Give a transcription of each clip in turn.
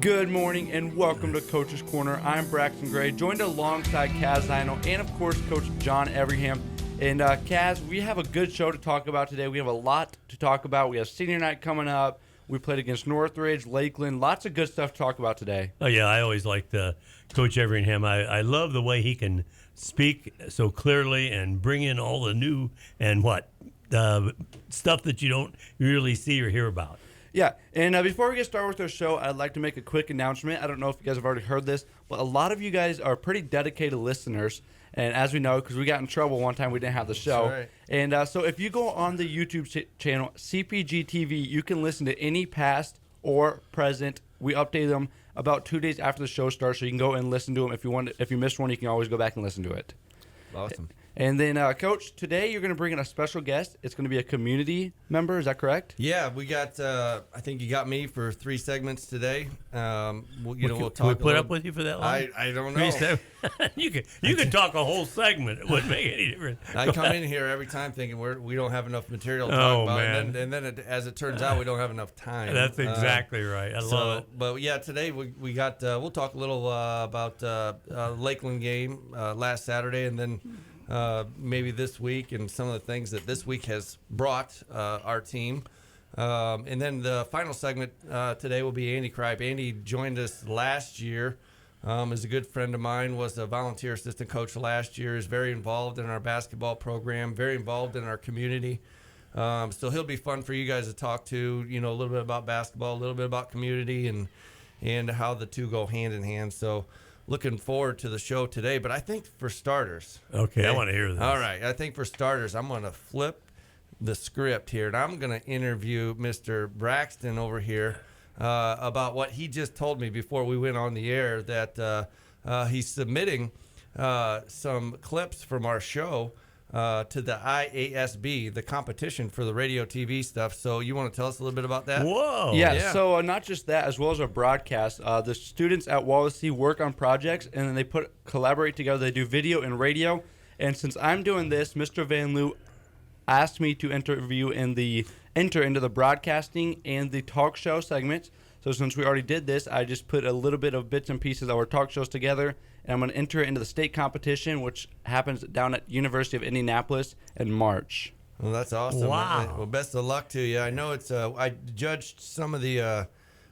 Good morning and welcome to Coach's Corner. I'm Braxton Gray, joined alongside Kaz Zino and, of course, Coach John Everingham. And Kaz, we have a good show to talk about today. We have a lot to talk about. We have senior night coming up. We played against Northridge, Lakeland. Lots of good stuff to talk about today. Oh, yeah, I always liked Coach Everingham. I love the way he can speak so clearly and bring in all the new and stuff that you don't really see or hear about. Yeah, and before we get started with our show, I'd like to make a quick announcement. I don't know if you guys have already heard this, but a lot of you guys are pretty dedicated listeners. And as we know, because we got in trouble one time, we didn't have the show. That's right. And so if you go on the YouTube channel, CPG-TV, you can listen to any past or present. We update them about 2 days after the show starts, so you can go and listen to them. If you want, if you missed one, you can always go back and listen to it. Awesome. And then, Coach, today you're going to bring in a special guest. It's going to be a community member. Is that correct? Yeah, we got. I think you got me for 3 segments today. We'll talk. Can we put up with you for that long? I don't know. you can talk a whole segment. It wouldn't make any difference. I come in here every time thinking we don't have enough material to talk about, man. and then as it turns out, we don't have enough time. That's exactly right. I love it. But yeah, today we got. We'll talk a little about Lakeland game last Saturday, and then. Maybe this week and some of the things that this week has brought our team. And then the final segment today will be Andy Kripe. Andy joined us last year, is a good friend of mine, was a volunteer assistant coach last year, is very involved in our basketball program, very involved in our community. So he'll be fun for you guys to talk to, a little bit about basketball, a little bit about community and how the two go hand in hand. So looking forward to the show today, but I think for starters. Okay, I want to hear this. All right, I think for starters, I'm going to flip the script here, and I'm going to interview Mr. Braxton over here about what he just told me before we went on the air, that he's submitting some clips from our show to the IASB, the competition for the radio TV stuff. So you want to tell us a little bit about that? Whoa. Yeah. So not just that, as well as our broadcast, the students at Wallacey work on projects, and then they collaborate together. They do video and radio. And since I'm doing this, Mr. Van Loo asked me to enter into the broadcasting and the talk show segments. So since we already did this, I just put a little bit of bits and pieces of our talk shows together, and I'm going to enter it into the state competition, which happens down at University of Indianapolis in March. Well, that's awesome. Wow. Well, best of luck to you. I know it's. I judged some of the,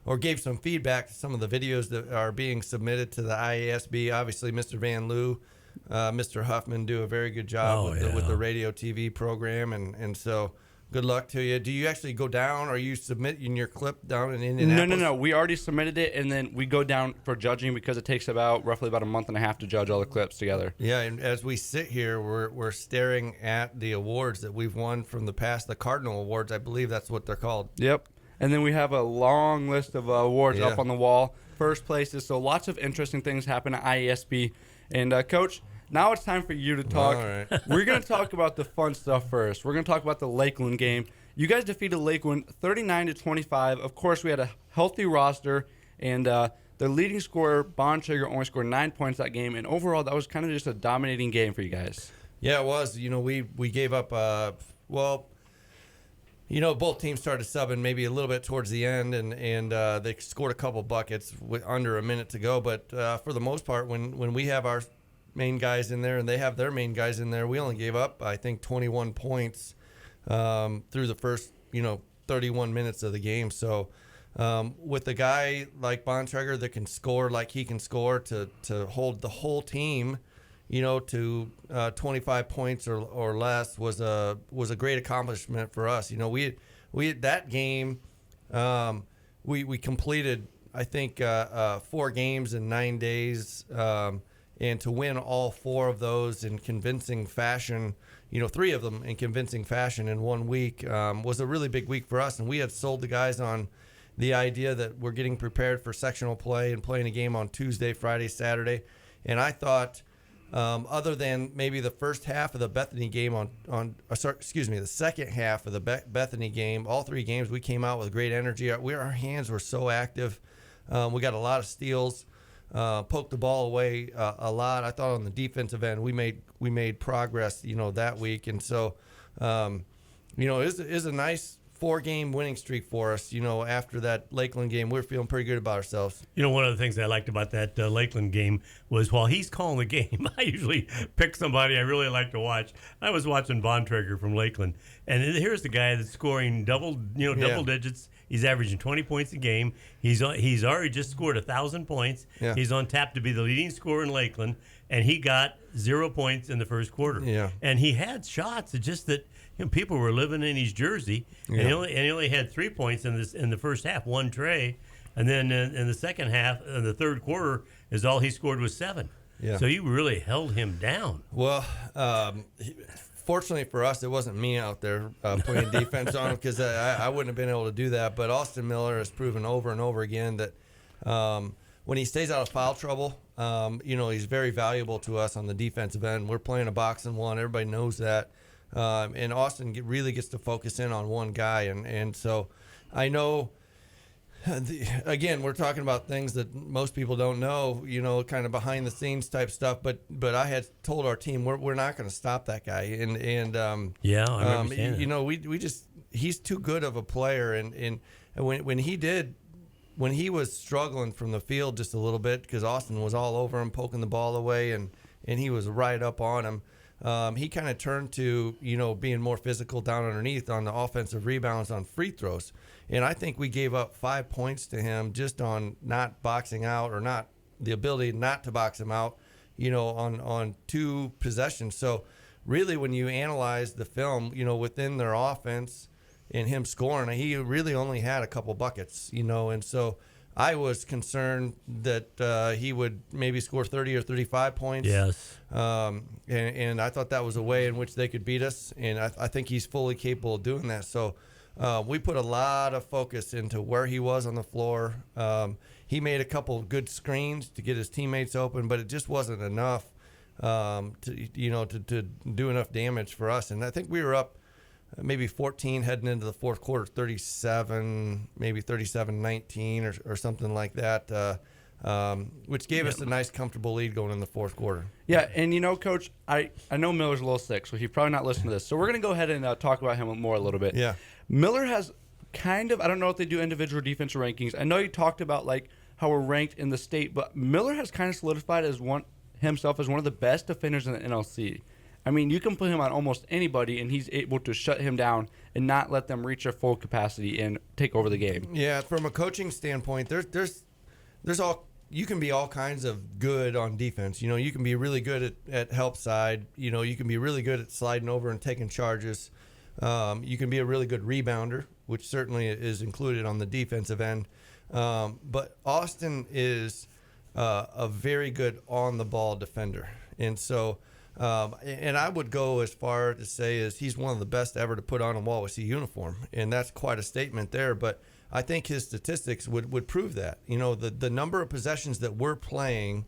or gave some feedback to some of the videos that are being submitted to the IASB. Obviously, Mr. Van Loo, Mr. Huffman do a very good job with the radio TV program, and so. Good luck to you. Do you actually go down, or you submitting your clip down in Indianapolis? No. We already submitted it, and then we go down for judging because it takes roughly about a month and a half to judge all the clips together. Yeah, and as we sit here, we're staring at the awards that we've won from the past, the Cardinal Awards. I believe that's what they're called. Yep. And then we have a long list of awards up on the wall. First places. So lots of interesting things happen at IESB. And, Coach, now it's time for you to talk. All right. We're going to talk about the fun stuff first. We're going to talk about the Lakeland game. You guys defeated Lakeland 39-25. Of course, we had a healthy roster, and the leading scorer, Bontrager, only scored 9 points that game. And overall, that was kind of just a dominating game for you guys. Yeah, it was. We gave up, both teams started subbing maybe a little bit towards the end, and they scored a couple buckets with under a minute to go. But for the most part, when we have our main guys in there and they have their main guys in there, we only gave up, I think, 21 points through the first, 31 minutes of the game. So with a guy like Bontrager that can score like he can score, to hold the whole team, to 25 points or less was a great accomplishment for us. We that game, we completed, I think, 4 games in 9 days. And to win all 4 of those in convincing fashion, 3 of them in convincing fashion in 1 week, was a really big week for us. And we had sold the guys on the idea that we're getting prepared for sectional play and playing a game on Tuesday, Friday, Saturday. And I thought, other than maybe the first half of the Bethany game the second half of the Bethany game, all 3 games we came out with great energy. Our hands were so active. We got a lot of steals. Poked the ball away a lot. I thought on the defensive end we made progress, that week, and so it was a nice, 4-game winning streak for us. After that Lakeland game, we're feeling pretty good about ourselves. One of the things I liked about that Lakeland game was while he's calling the game, I usually pick somebody I really like to watch. I was watching Bontrager from Lakeland, and here's the guy that's scoring double digits. He's averaging 20 points a game. He's already just scored 1,000 points. Yeah. He's on tap to be the leading scorer in Lakeland, and he got 0 points in the first quarter. Yeah. And he had shots. It's just that people were living in his jersey, and he only had 3 points in the first half, one tray, and then in the second half, in the third quarter, is all he scored was 7. Yeah. So you really held him down. Well, fortunately for us, it wasn't me out there putting defense on him, because I wouldn't have been able to do that. But Austin Miller has proven over and over again that when he stays out of foul trouble, he's very valuable to us on the defensive end. We're playing a box and one. Everybody knows that. And Austin really gets to focus in on one guy. And so I know, again, we're talking about things that most people don't know, kind of behind the scenes type stuff. But I had told our team we're not going to stop that guy. And yeah, I understand. we just, he's too good of a player. And when he was struggling from the field just a little bit, because Austin was all over him, poking the ball away, and he was right up on him. He kind of turned to, being more physical down underneath on the offensive rebounds on free throws. And I think we gave up 5 points to him just on not boxing out, or not the ability not to box him out, on 2 possessions. So really, when you analyze the film, within their offense and him scoring, he really only had a couple buckets, and so I was concerned that he would maybe score 30 or 35 points. Yes. And I thought that was a way in which they could beat us, and I think he's fully capable of doing that. So we put a lot of focus into where he was on the floor. He made a couple good screens to get his teammates open, but it just wasn't enough to do enough damage for us. And I think we were up maybe 14 heading into the fourth quarter, 37, maybe 37-19 or something like that, which gave us a nice, comfortable lead going in the fourth quarter. Yeah, and Coach, I know Miller's a little sick, so he's probably not listening to this. So we're going to go ahead and talk about him more a little bit. Yeah. Miller has kind of, I don't know if they do individual defensive rankings. I know you talked about how we're ranked in the state, but Miller has kind of solidified himself as one of the best defenders in the NLC. I mean, you can put him on almost anybody, and he's able to shut him down and not let them reach their full capacity and take over the game. Yeah, from a coaching standpoint, there's you can be all kinds of good on defense. You can be really good at help side. You can be really good at sliding over and taking charges. You can be a really good rebounder, which certainly is included on the defensive end. But Austin is a very good on-the-ball defender, and so. And I would go as far to say as he's one of the best ever to put on a Wawasee uniform, and that's quite a statement there. But I think his statistics would prove that. The number of possessions that we're playing,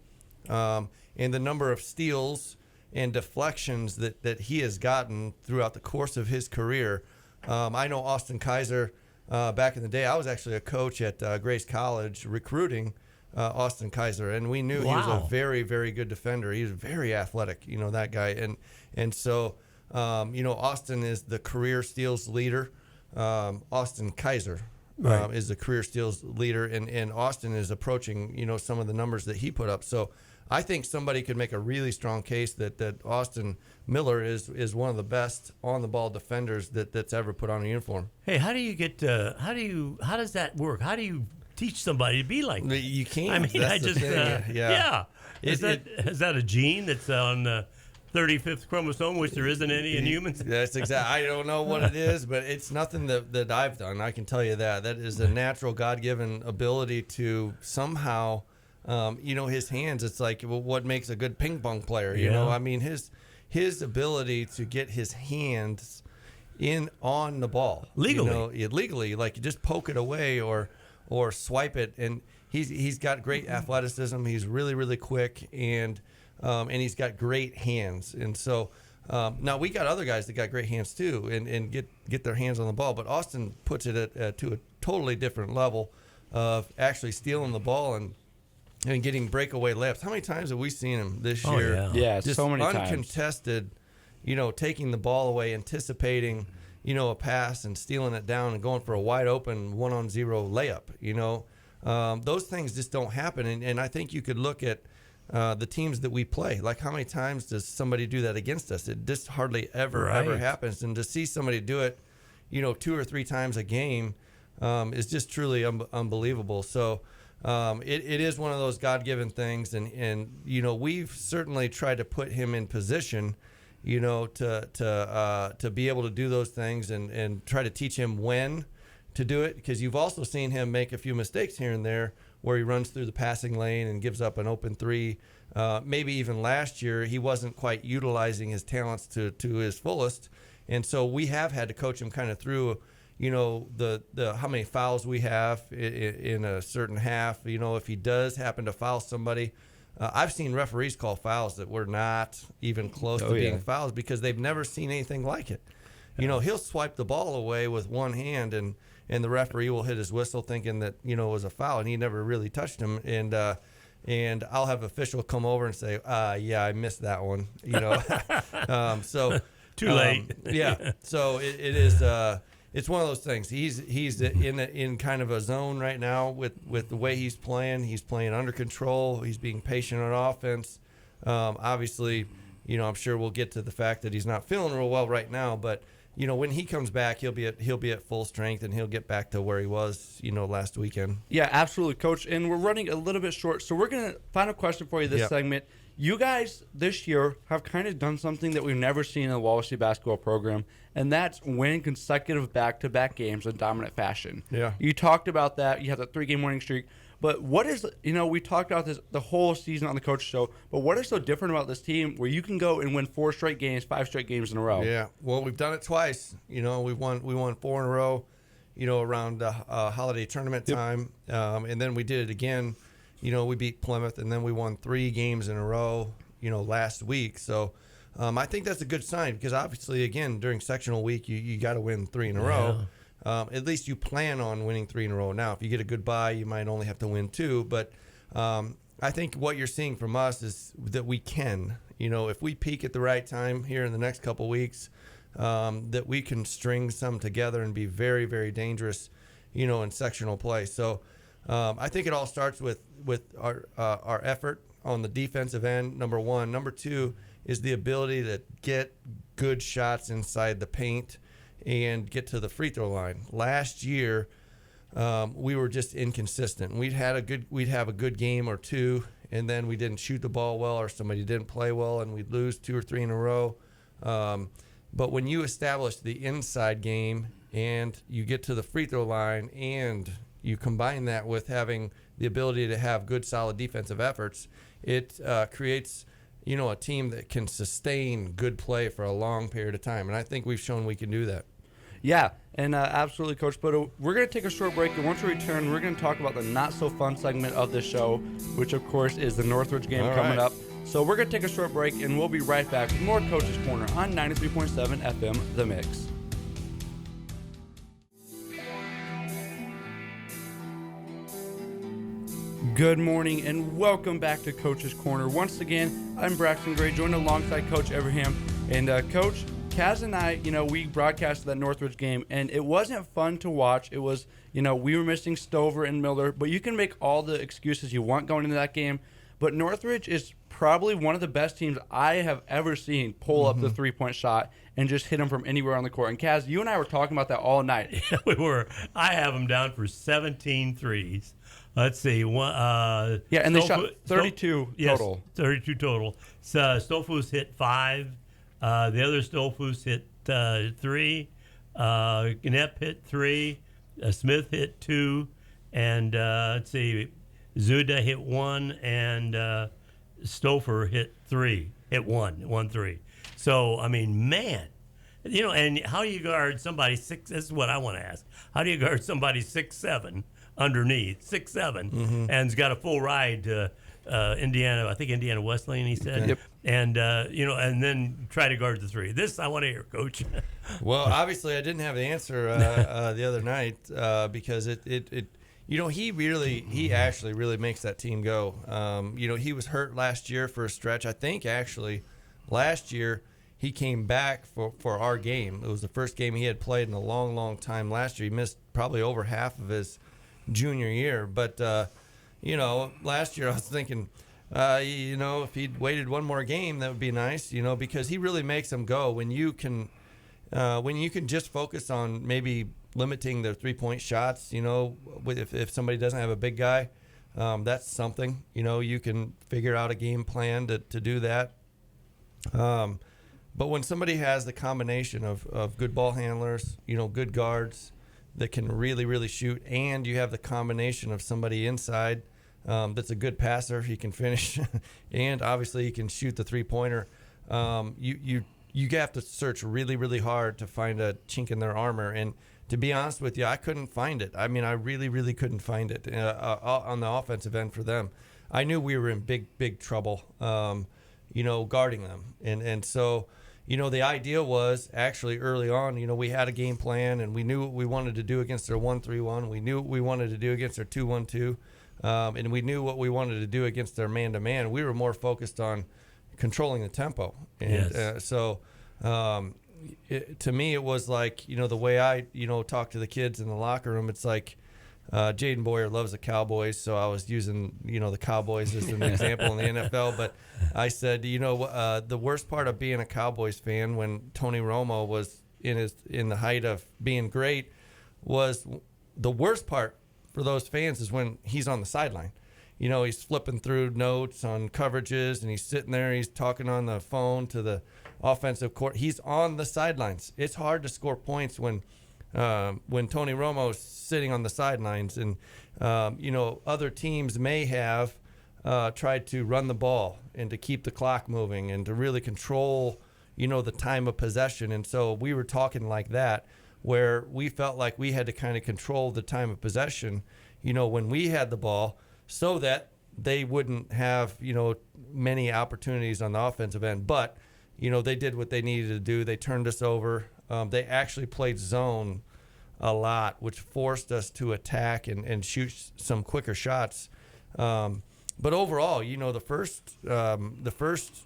and the number of steals and deflections that he has gotten throughout the course of his career. I know Austin Kaiser back in the day. I was actually a coach at Grace College recruiting Austin Kaiser, and we knew he was a very, very good defender. He was very athletic, that guy. And so, Austin is the career steals leader. Austin Kaiser is the career steals leader, and Austin is approaching, some of the numbers that he put up. So I think somebody could make a really strong case that Austin Miller is one of the best on-the-ball defenders that's ever put on a uniform. Hey, how does that work? How do you teach somebody to be like that? You can't. I mean, Yeah. Is that a gene that's on the 35th chromosome, which there isn't any in humans? That's exactly. I don't know what it is, but it's nothing that I've done. I can tell you that. That is a natural, God-given ability to somehow, his hands. It's like what makes a good ping pong player. I mean, his ability to get his hands on the ball legally, like you just poke it away or swipe it, and he's got great athleticism. He's really, really quick, and he's got great hands. And so now we got other guys that got great hands too, and get their hands on the ball. But Austin puts it to a totally different level of actually stealing the ball and getting breakaway layups. How many times have we seen him this year? Yeah, just so many times. Uncontested, taking the ball away, anticipating, a pass and stealing it down and going for a wide open 1-on-0 layup. Those things just don't happen. And I think you could look at the teams that we play. Like, how many times does somebody do that against us? It just hardly ever happens. And to see somebody do it, 2 or 3 times a game is just truly unbelievable. So it is one of those God-given things. And we've certainly tried to put him in position, to be able to do those things and try to teach him when to do it. Because you've also seen him make a few mistakes here and there, where he runs through the passing lane and gives up an open 3. Maybe even last year he wasn't quite utilizing his talents to his fullest, and so we have had to coach him kind of through, the how many fouls we have in a certain half. If he does happen to foul somebody, I've seen referees call fouls that were not even close to being fouls because they've never seen anything like it. He'll swipe the ball away with one hand and the referee will hit his whistle thinking that, it was a foul, and he never really touched him. And I'll have official come over and say, yeah, I missed that one, so too late. Yeah. So it is, it's one of those things. He's in kind of a zone right now with the way he's playing. He's playing under control. He's being patient on offense. Obviously, I'm sure we'll get to the fact that he's not feeling real well right now, but when he comes back, he'll be at full strength, and he'll get back to where he was, last weekend. Yeah, absolutely, Coach. And we're running a little bit short, so we're gonna final question for you this segment. You guys this year have kind of done something that we've never seen in the Wawasee basketball program, and that's win consecutive back-to-back games in dominant fashion. Yeah, you talked about that. You had that 3-game winning streak. But what is, we talked about this the whole season on the Coach Show, but what is so different about this team where you can go and win 4 straight games, 5 straight games in a row? Yeah, well, we've done it twice. We won 4 in a row, around holiday tournament time. And then we did it again. We beat Plymouth, and then we won 3 games in a row, last week. So I think that's a good sign because obviously, again, during sectional week, you got to win 3 in a row. At least you plan on winning 3 in a row. Now, if you get a good bye, you might only have to win 2. But I think what you're seeing from us is that we can, if we peak at the right time here in the next couple weeks, that we can string some together and be very, very dangerous, in sectional play. So I think it all starts with our effort on the defensive end, number 1. Number 2 is the ability to get good shots inside the paint and get to the free throw line. Last year, we were just inconsistent. We'd have a good game or 2, and then we didn't shoot the ball well, or somebody didn't play well, and we'd lose 2 or 3 in a row. But when you establish the inside game and you get to the free throw line and you combine that with having the ability to have good, solid defensive efforts, it creates a team that can sustain good play for a long period of time. And I think we've shown we can do that. Yeah, and absolutely, Coach. But we're going to take a short break, and once we return, we're going to talk about the not-so-fun segment of the show, which, of course, is the Northridge game coming up. So we're going to take a short break, and we'll be right back with more Coach's Corner on 93.7 FM, The Mix. Good morning, and welcome back to Coach's Corner. Once again, I'm Braxton Gray, joined alongside Coach Everham. And, Coach, Kaz and I, we broadcasted that Northridge game, and it wasn't fun to watch. It was, we were missing Stover and Miller, but you can make all the excuses you want going into that game. But Northridge is probably one of the best teams I have ever seen pull up the three-point shot and just hit them from anywhere on the court. And, Kaz, you and I were talking about that all night. Yeah, we were. I have them down for 17 threes. Let's see. And they shot 32 total. Yes, 32 total. Stofus hit 5. The other Stofus hit 3. Knepp hit 3. Smith hit 2. And let's see. Zuda hit 1. And Stouffer hit 3. Hit 1 3. So, I mean, man. And how do you guard somebody 6? This is what I want to ask. How do you guard somebody 6'7"? Underneath 6'7", and's got a full ride to Indiana. I think Indiana Wesleyan. He said, Yep. And and then try to guard the 3. This I want to hear, Coach. Well, obviously I didn't have the answer the other night because he actually really makes that team go. He was hurt last year for a stretch. I think actually last year he came back for our game. It was the first game he had played in a long, long time last year. He missed probably over half of his junior year. But, last year I was thinking, if he'd waited one more game, that would be nice, because he really makes them go. When you can just focus on maybe limiting their 3-point shots, if somebody doesn't have a big guy, that's something. You can figure out a game plan to do that. But when somebody has the combination of good ball handlers, good guards that can really, really shoot, and you have the combination of somebody inside that's a good passer, he can finish, and obviously he can shoot the 3-pointer, you have to search really, really hard to find a chink in their armor. And to be honest with you, I couldn't find it. I mean, I really, really couldn't find it on the offensive end for them. I knew we were in big, big trouble, guarding them. And so, the idea was actually early on, we had a game plan, and we knew what we wanted to do against their 1-3-1. We knew what we wanted to do against their 2-1-2. And we knew what we wanted to do against their man-to-man. We were more focused on controlling the tempo. And Yes. To me, it was like, the way I, talk to the kids in the locker room, it's like Jaden Boyer loves the Cowboys, so I was using, the Cowboys as an example in the NFL. But I said, the worst part of being a Cowboys fan when Tony Romo was in the height of being great was the worst part for those fans is when he's on the sideline. He's flipping through notes on coverages, and he's sitting there, he's talking on the phone to the offensive court. He's on the sidelines. It's hard to score points when Tony Romo's sitting on the sidelines. And, other teams may have tried to run the ball and to keep the clock moving and to really control, the time of possession. And so we were talking like that, where we felt like we had to kind of control the time of possession, when we had the ball, so that they wouldn't have, many opportunities on the offensive end. But, they did what they needed to do. They turned us over. They actually played zone a lot, which forced us to attack and shoot some quicker shots. But overall, the first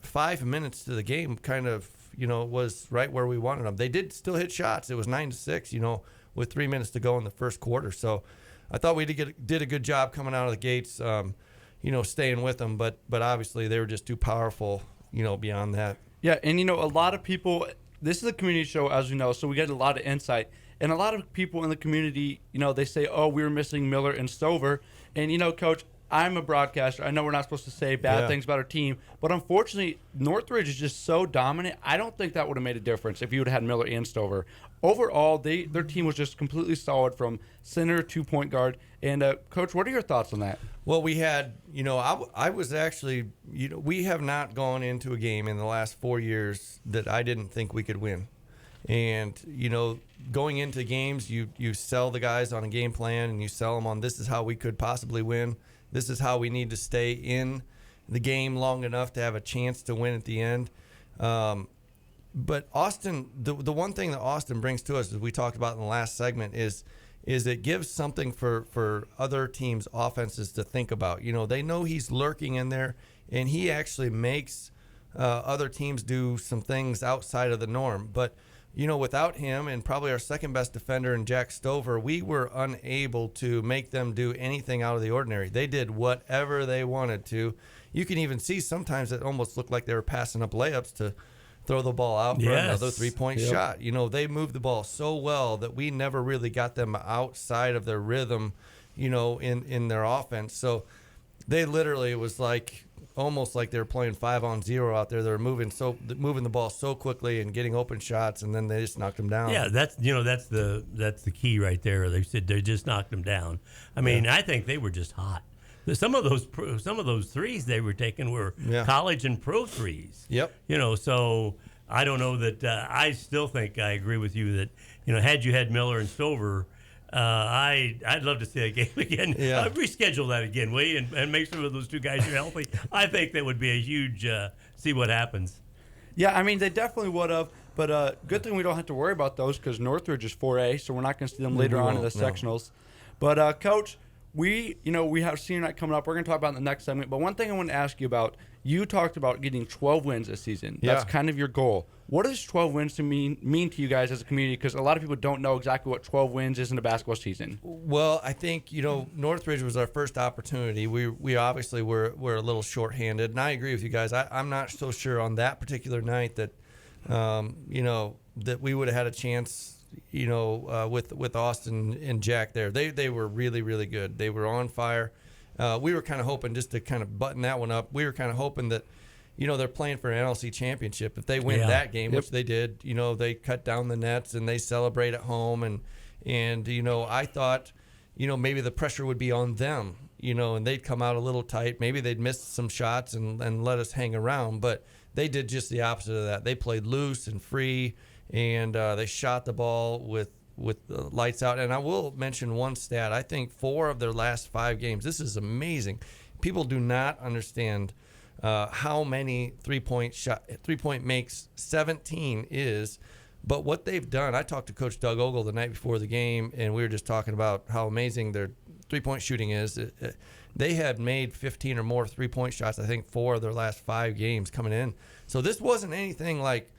5 minutes to the game kind of, was right where we wanted them. They did still hit shots. It was 9-6, with 3 minutes to go in the first quarter. So I thought we did a good job coming out of the gates, staying with them. But obviously they were just too powerful, beyond that. Yeah, and a lot of people, this is a community show, as we know, so we get a lot of insight. And a lot of people in the community, they say, oh, we were missing Miller and Stover. And, Coach, I'm a broadcaster. I know we're not supposed to say bad things about our team, but unfortunately, Northridge is just so dominant. I don't think that would have made a difference if you would have had Miller and Stover. Overall, their team was just completely solid from center to point guard. And, Coach, what are your thoughts on that? Well, we had, I was actually, we have not gone into a game in the last 4 years that I didn't think we could win. And, going into games, you sell the guys on a game plan, and you sell them on this is how we could possibly win. This is how we need to stay in the game long enough to have a chance to win at the end. But Austin, the one thing that Austin brings to us, as we talked about in the last segment, is it gives something for other teams' offenses to think about. They know he's lurking in there, and he actually makes other teams do some things outside of the norm. But, without him and probably our second best defender in Jack Stover, we were unable to make them do anything out of the ordinary. They did whatever they wanted to. You can even see sometimes it almost looked like they were passing up layups to throw the ball out for another 3-point shot. They moved the ball so well that we never really got them outside of their rhythm, in their offense. So they literally, it was like almost like they were playing 5-on-0 out there. They were moving the ball so quickly and getting open shots, and then they just knocked them down. Yeah, that's the key right there. They said they just knocked them down. I mean, I think they were just hot. Some of those threes they were taking were college and pro threes. Yep. So I don't know that I still think I agree with you that had you had Miller and Stover, I'd love to see that game again. Yeah. Reschedule that again, will you? And make sure those two guys are healthy. I think that would be a huge see what happens. Yeah, I mean, they definitely would have. But good thing we don't have to worry about those because Northridge is 4A, so we're not going to see them later on in the sectionals. But, Coach, we have senior night coming up. We're going to talk about it in the next segment. But one thing I want to ask you about, you talked about getting 12 wins this season. That's kind of your goal. What does 12 wins to mean to you guys as a community? Because a lot of people don't know exactly what 12 wins is in a basketball season. Well, I think, Northridge was our first opportunity. We obviously were a little shorthanded, and I agree with you guys. I'm not so sure on that particular night that, that we would have had a chance, with Austin and Jack there. They were really, really good. They were on fire. We were kind of hoping, just to kind of button that one up, we were kind of hoping that, they're playing for an NLC championship. If they win that game, which they did, they cut down the nets and they celebrate at home. And I thought, maybe the pressure would be on them, and they'd come out a little tight. Maybe they'd miss some shots and let us hang around. But they did just the opposite of that. They played loose and free, and they shot the ball with the lights out. And I will mention one stat. I think 4 of their last 5 games, this is amazing. People do not understand how many three-point makes 17 is. But what they've done, I talked to Coach Doug Ogle the night before the game, and we were just talking about how amazing their three-point shooting is. They had made 15 or more three-point shots, I think 4 of their last 5 games coming in. So this wasn't anything like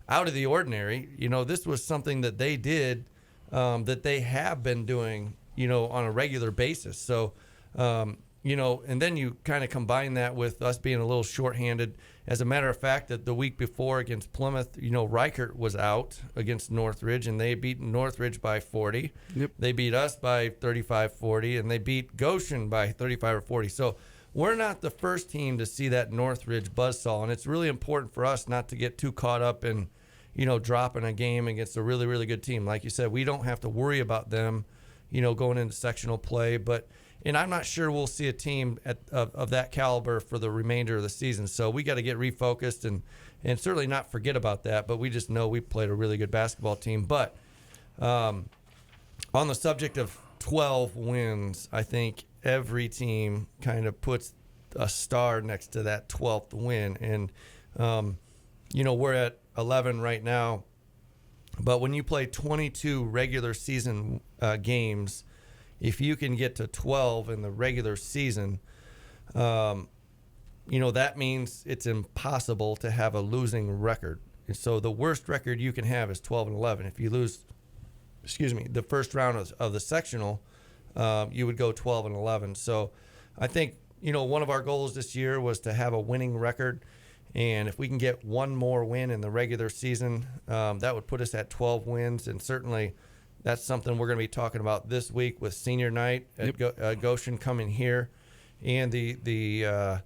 out of the ordinary. This was something that they did, that they have been doing, on a regular basis. So, and then you kind of combine that with us being a little shorthanded. As a matter of fact, that the week before against Plymouth, Reichert was out against Northridge, and they beat Northridge by 40. Yep. They beat us by 35-40, and they beat Goshen by 35 or 40. So we're not the first team to see that Northridge buzzsaw, and it's really important for us not to get too caught up in, dropping a game against a really, really good team. Like you said, we don't have to worry about them, going into sectional play, and I'm not sure we'll see a team of that caliber for the remainder of the season. So we got to get refocused and certainly not forget about that. But we just know we played a really good basketball team. But on the subject of 12 wins, I think every team kind of puts a star next to that 12th win. And, we're at 11 right now. But when you play 22 regular season games, if you can get to 12 in the regular season, that means it's impossible to have a losing record. And so the worst record you can have is 12-11. If you lose, the first round of the sectional, you would go 12-11. So I think, one of our goals this year was to have a winning record. And if we can get one more win in the regular season, that would put us at 12 wins. And certainly that's something we're going to be talking about this week with senior night at Goshen coming here, and the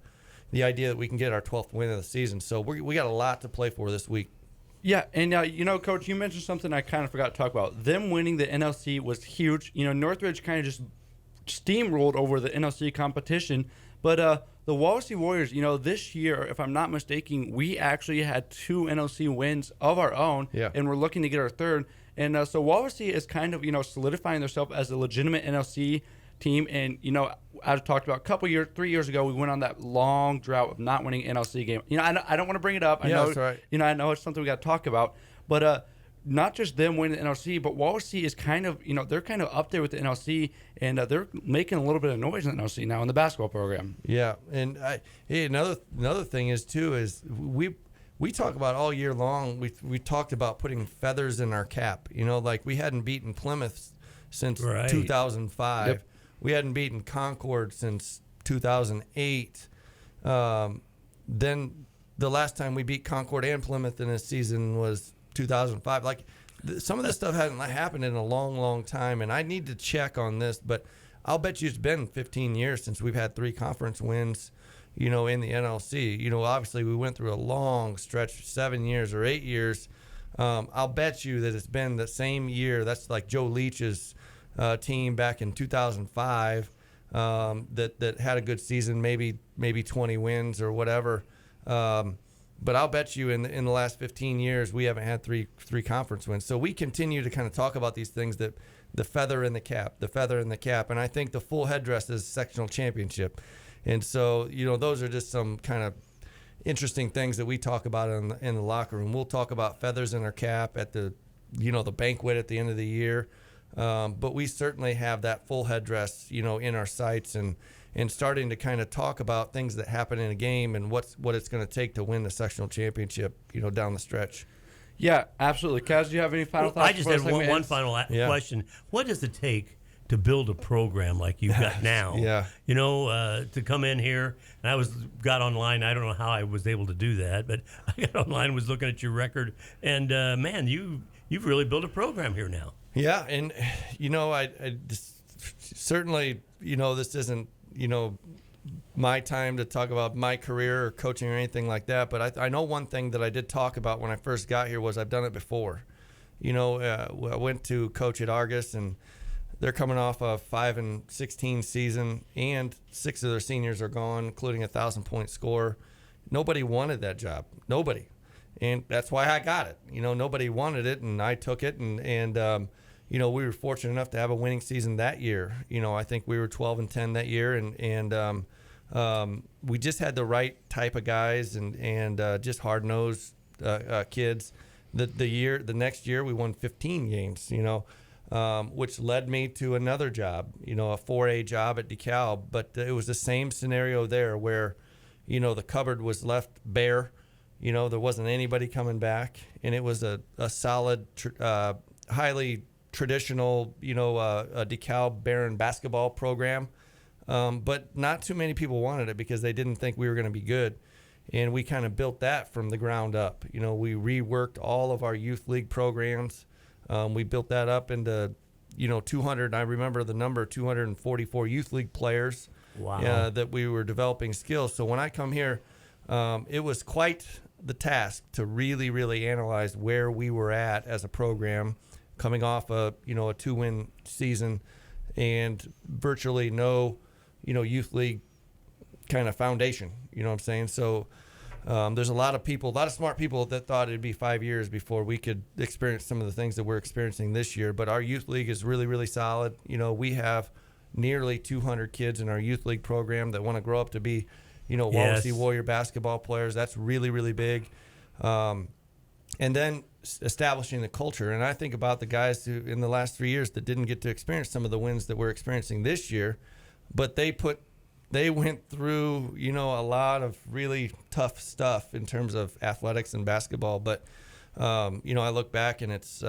idea that we can get our 12th win of the season. So we got a lot to play for this week. Yeah, and Coach, you mentioned something I kind of forgot to talk about. Them winning the NLC was huge. Northridge kind of just steamrolled over the NLC competition, but the Wawasee Warriors, this year, if I'm not mistaken, we actually had 2 NLC wins of our own, and we're looking to get our 3rd. And so Wawasee is kind of, solidifying themselves as a legitimate NLC team. And, I've talked about 3 years ago, we went on that long drought of not winning NLC game. I don't want to bring it up. I know, that's right. I know it's something we got to talk about. But not just them winning the NLC, but Wawasee is kind of, they're kind of up there with the NLC, and they're making a little bit of noise in the NLC now in the basketball program. Yeah, and another thing is we talk about all year long. We talked about putting feathers in our cap. Like we hadn't beaten Plymouth since 2005. Yep. We hadn't beaten Concord since 2008. Then the last time we beat Concord and Plymouth in a season was 2005. Like some of this stuff hasn't happened in a long, long time, and I need to check on this. But I'll bet you it's been 15 years since we've had 3 conference wins. In the NLC. Obviously we went through a long stretch, 7 years or 8 years. I'll bet you that it's been the same year. That's like Joe Leach's team back in 2005 that had a good season, maybe 20 wins or whatever. But I'll bet you in the last 15 years we haven't had three conference wins. So we continue to kind of talk about these things, that the feather in the cap, and I think the full headdress is sectional championship. And so, those are just some kind of interesting things that we talk about in the locker room. We'll talk about feathers in our cap at the banquet at the end of the year. But we certainly have that full headdress, in our sights and starting to kind of talk about things that happen in a game and what it's going to take to win the sectional championship, down the stretch. Yeah, absolutely. Kaz, do you have any final thoughts? I just had one final question. What does it take to build a program like you've got now? Yeah. To come in here, and I got online. I don't know how I was able to do that, but I got online, was looking at your record, and man, you've really built a program here now. Yeah, and I just, certainly, this isn't, my time to talk about my career or coaching or anything like that. But I know one thing that I did talk about when I first got here was I've done it before. I went to coach at Argus, and they're coming off a 5-16 season, and 6 of their seniors are gone, including a 1,000-point score. Nobody wanted that job. Nobody. And that's why I got it. Nobody wanted it, and I took it, and we were fortunate enough to have a winning season that year. I think we were 12-10 that year, and we just had the right type of guys and just hard-nosed kids. The next year we won 15 games, which led me to another job, a 4A job at DeKalb. But it was the same scenario there where, the cupboard was left bare. There wasn't anybody coming back, and it was a solid, highly traditional, a DeKalb Baron basketball program. But not too many people wanted it because they didn't think we were going to be good. And we kind of built that from the ground up. We reworked all of our youth league programs. We built that up into, 200. I remember the number 244 youth league players. Wow. That we were developing skills. So when I come here, it was quite the task to really, really analyze where we were at as a program, coming off a 2-win season and virtually no, youth league kind of foundation. You know what I'm saying? So there's a lot of smart people that thought it'd be 5 years before we could experience some of the things that we're experiencing this year. But our youth league is really, really solid. We have nearly 200 kids in our youth league program that want to grow up to be, Wawasee Warrior basketball players. That's really, really big. And then establishing the culture. And I think about the guys who in the last 3 years that didn't get to experience some of the wins that we're experiencing this year, but they went through, a lot of really tough stuff in terms of athletics and basketball. But, I look back and it's,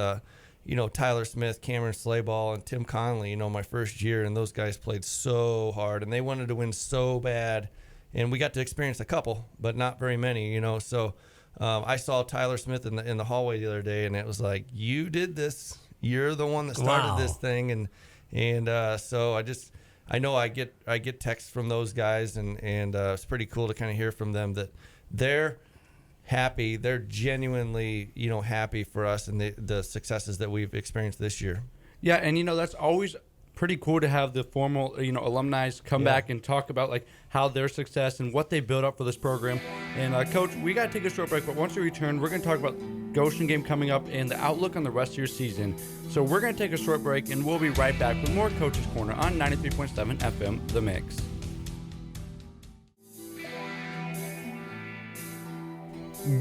Tyler Smith, Cameron Slayball, and Tim Conley, my first year, and those guys played so hard and they wanted to win so bad. And we got to experience a couple, but not very many, So I saw Tyler Smith in the hallway the other day, and it was like, you did this. You're the one that started this thing. And so I know I get texts from those guys, and it's pretty cool to kind of hear from them that they're happy. They're genuinely, happy for us and the successes that we've experienced this year. Yeah, and that's always pretty cool to have the formal, alumni come back and talk about like how their success and what they built up for this program. And Coach, we got to take a short break, but once we return, we're going to talk about Goshen game coming up and the outlook on the rest of your season. So we're going to take a short break, and we'll be right back with more Coach's Corner on 93.7 FM, The Mix.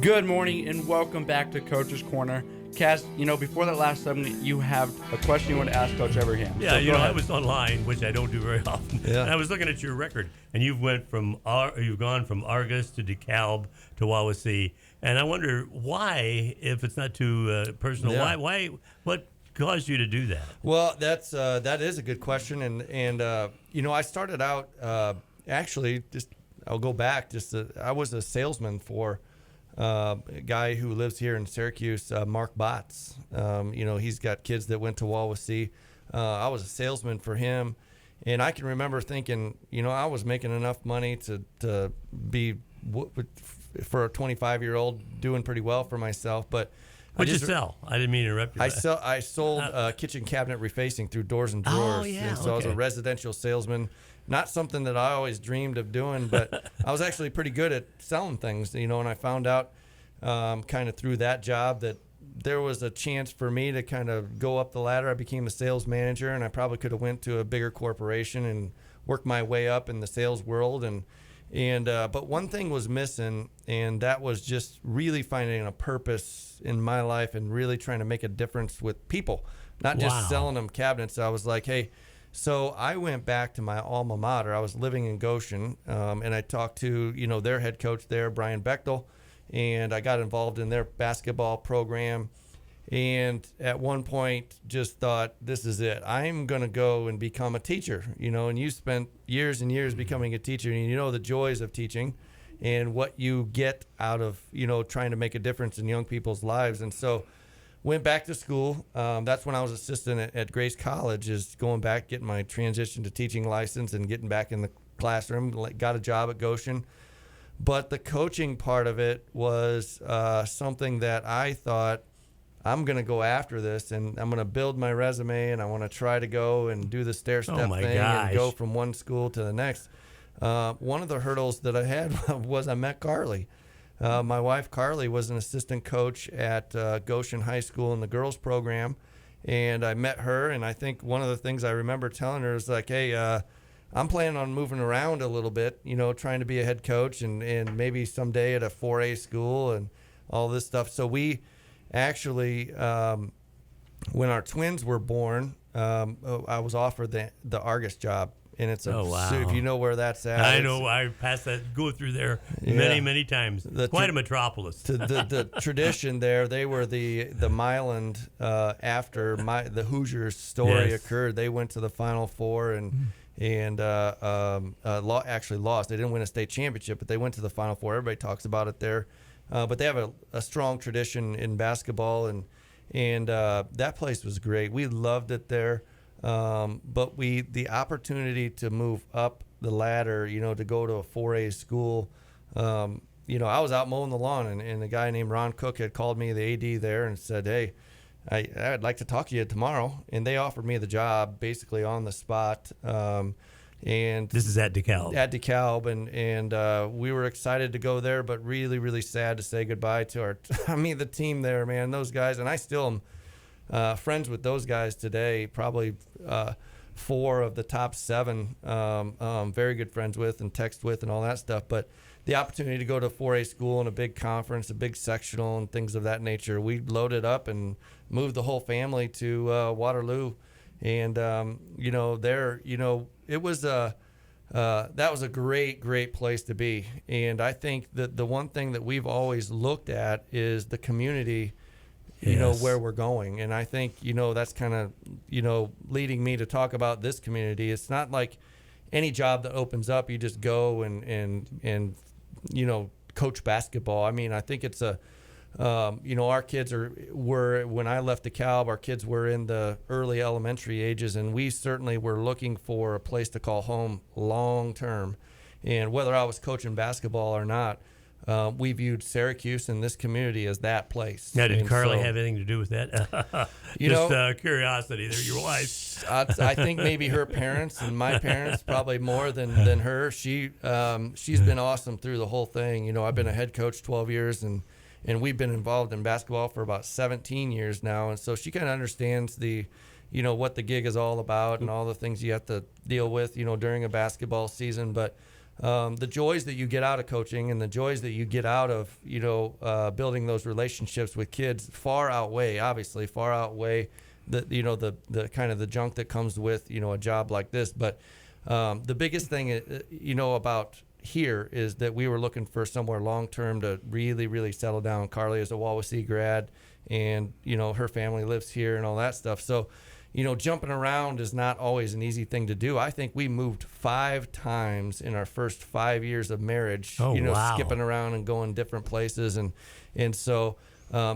Good morning and welcome back to Coach's Corner. Cass, before that last segment, you have a question you want to ask Coach Everham. Yeah, So I was online, which I don't do very often. Yeah. And I was looking at your record, and you've gone from Argus to DeKalb to Wawasee, and I wonder why, if it's not too personal, why what caused you to do that? Well, that is a good question, and I started out actually I'll go back I was a salesman for a guy who lives here in Syracuse, Mark Botts. He's got kids that went to Wawasee. I was a salesman for him, and I can remember thinking, I was making enough money to be for a 25-year-old doing pretty well for myself. But What'd you sell? I didn't mean to interrupt you. I sold kitchen cabinet refacing through doors and drawers. Oh, yeah. And so I was a residential salesman. Not something that I always dreamed of doing, but I was actually pretty good at selling things, and I found out kind of through that job that there was a chance for me to kind of go up the ladder. I became a sales manager, and I probably could have went to a bigger corporation and worked my way up in the sales world. But one thing was missing, and that was just really finding a purpose in my life and really trying to make a difference with people. not just Wow. selling them cabinets. I was like, hey, so I went back to my alma mater. I was living in Goshen, and I talked to, their head coach there, Brian Bechtel, and I got involved in their basketball program. And at one point just thought, this is it. I'm going to go and become a teacher, and you spent years and years becoming a teacher, and you know the joys of teaching and what you get out of, trying to make a difference in young people's lives. And so went back to school. That's when I was assistant at Grace College, is going back, getting my transition to teaching license and getting back in the classroom. Got a job at Goshen. But the coaching part of it was something that I thought, I'm going to go after this, and I'm going to build my resume, and I want to try to go and do the stair-step Oh, my thing gosh. and go from one school to the next. One of the hurdles that I had was I met Carly. My wife, Carly, was an assistant coach at Goshen High School in the girls program, and I met her, and I think one of the things I remember telling her is like, hey, I'm planning on moving around a little bit, trying to be a head coach and maybe someday at a 4A school and all this stuff. So we actually, when our twins were born, I was offered the Argus job. And it's Oh, wow. so if you know where that's at. I know. I passed that, go through there many, many times. Quite a metropolis. The tradition there, they were the Milan after the Hoosiers story Yes. occurred. They went to the Final Four and actually lost. They didn't win a state championship, but they went to the Final Four. Everybody talks about it there. But they have a strong tradition in basketball, and that place was great. We loved it there. But the opportunity to move up the ladder, to go to a 4A school, I was out mowing the lawn, and a guy named Ron Cook had called me, the AD there, and said, hey, I'd like to talk to you tomorrow. And they offered me the job basically on the spot. And This is at DeKalb. At DeKalb, and we were excited to go there, but really, really sad to say goodbye to the team there, man, those guys. And I still am friends with those guys today, probably 4 of the top 7, very good friends with and text with and all that stuff. But the opportunity to go to a 4A school and a big conference, a big sectional and things of that nature, we loaded up and moved the whole family to Waterloo. And, it was that was a great, great place to be. And I think that the one thing that we've always looked at is the community, Yes. where we're going. And I think, that's kind of, leading me to talk about this community. It's not like any job that opens up, you just go and coach basketball. I mean, I think it's our kids were, when I left DeKalb, our kids were in the early elementary ages, and we certainly were looking for a place to call home long term. And whether I was coaching basketball or not, we viewed Syracuse and this community as that place. Now, did And Carly so, have anything to do with that? Curiosity there, your wife. I think maybe her parents and my parents probably more than her. She's been awesome through the whole thing. I've been a head coach 12 years, and we've been involved in basketball for about 17 years now. And so she kind of understands what the gig is all about and all the things you have to deal with, during a basketball season. But the joys that you get out of coaching and the joys that you get out of, building those relationships with kids far outweigh the kind of the junk that comes with, a job like this. But the biggest thing, about here is that we were looking for somewhere long-term to really, really settle down. Carly is a Wawasee grad, and, her family lives here and all that stuff. So, jumping around is not always an easy thing to do. I think we moved 5 times in our first 5 years of marriage, Oh, wow. skipping around and going different places. And so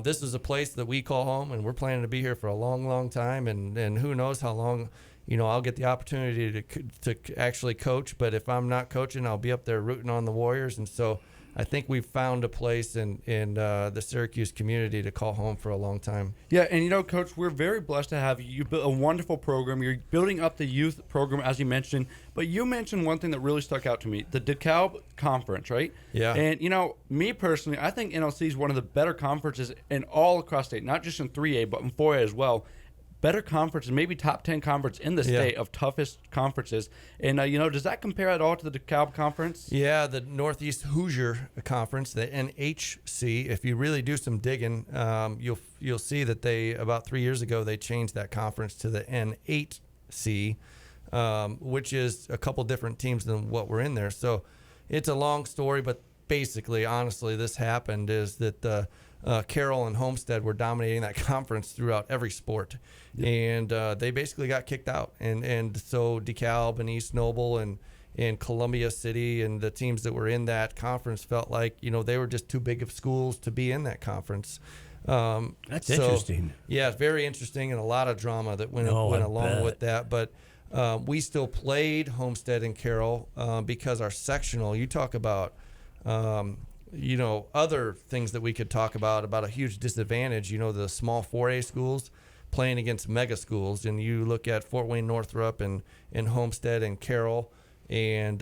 this is a place that we call home, and we're planning to be here for a long, long time. And who knows how long, I'll get the opportunity to actually coach. But if I'm not coaching, I'll be up there rooting on the Warriors. And so I think we've found a place in the Syracuse community to call home for a long time. Yeah, and Coach, we're very blessed to have you. You built a wonderful program. You're building up the youth program, as you mentioned. But you mentioned one thing that really stuck out to me, the DeKalb Conference, right? Yeah. And, me personally, I think NLC is one of the better conferences in all across state, not just in 3A, but in 4A as well. better conferences, maybe top 10 conference in the state of toughest conferences. And, does that compare at all to the DeKalb Conference? Yeah, the Northeast Hoosier Conference, the NHC. If you really do some digging, you'll see that about 3 years ago, they changed that conference to the N8C, which is a couple different teams than what were in there. So it's a long story, but basically, honestly, this happened is that Carroll and Homestead were dominating that conference throughout every sport, and they basically got kicked out. And so DeKalb and East Noble and Columbia City and the teams that were in that conference felt like they were just too big of schools to be in that conference. That's interesting. Yeah, it's very interesting, and a lot of drama that went along with that. But we still played Homestead and Carroll because our sectional. You talk about. Other things that we could talk about a huge disadvantage, the small 4A schools playing against mega schools. And you look at Fort Wayne Northrop and Homestead and Carroll and,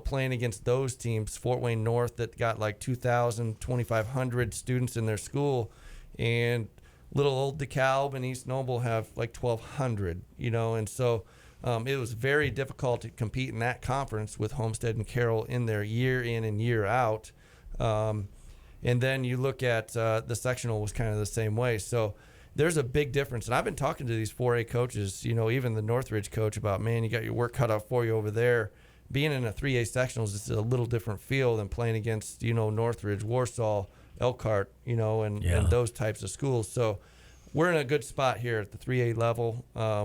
playing against those teams, Fort Wayne North that got like 2,000, 2,500 students in their school, and little old DeKalb and East Noble have like 1,200, and so it was very difficult to compete in that conference with Homestead and Carroll in there year in and year out. And then you look at the sectional was kind of the same way. So there's a big difference. And I've been talking to these 4A coaches, even the Northridge coach about, man, you got your work cut out for you over there. Being in a 3A sectional is just a little different feel than playing against, Northridge, Warsaw, Elkhart, and those types of schools. So we're in a good spot here at the 3A level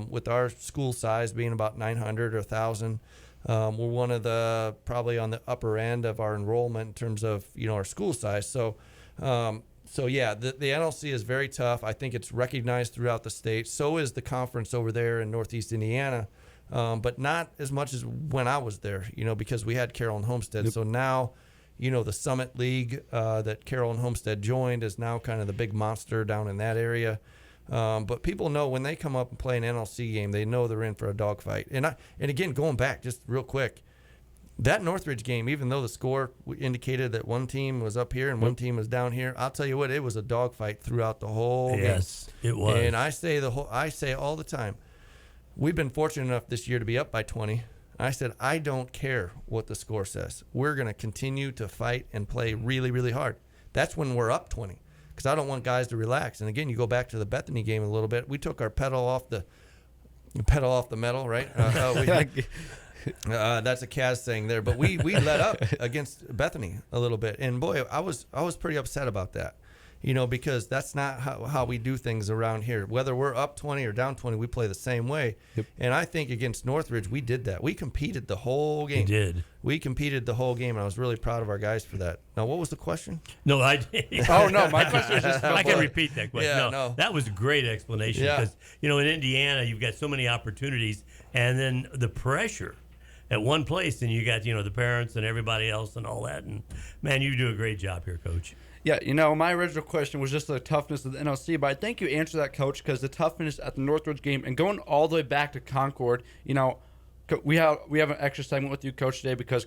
with our school size being about 900 or 1,000. We're one of the probably on the upper end of our enrollment in terms of our school size. So the NLC is very tough. I think it's recognized throughout the state. So is the conference over there in Northeast Indiana, but not as much as when I was there. Because we had Carroll and Homestead. Yep. So now, the Summit League that Carroll and Homestead joined is now kind of the big monster down in that area. But people know when they come up and play an NLC game, they know they're in for a dogfight. And again, going back just real quick, that Northridge game, even though the score indicated that one team was up here and one team was down here, I'll tell you what, it was a dogfight throughout the whole game. Yes, it was. And I say all the time, we've been fortunate enough this year to be up by 20. I said, I don't care what the score says. We're going to continue to fight and play really, really hard. That's when we're up 20. Because I don't want guys to relax. And again, you go back to the Bethany game a little bit. We took our pedal off the metal, right? That's a Kaz saying there. But we let up against Bethany a little bit. And boy, I was pretty upset about that. Because that's not how we do things around here. Whether we're up 20 or down 20, we play the same way. Yep. And I think against Northridge, we did that. We competed the whole game. We did. We competed the whole game, and I was really proud of our guys for that. Now, what was the question? No, I Oh, no, my question was just I can repeat that question. Yeah, no, that was a great explanation because, in Indiana, you've got so many opportunities, and then the pressure at one place, and you got, the parents and everybody else and all that. And, man, you do a great job here, Coach. Yeah, my original question was just the toughness of the NLC, but I think you answered that, Coach, because the toughness at the Northridge game and going all the way back to Concord, we have an extra segment with you, Coach, today because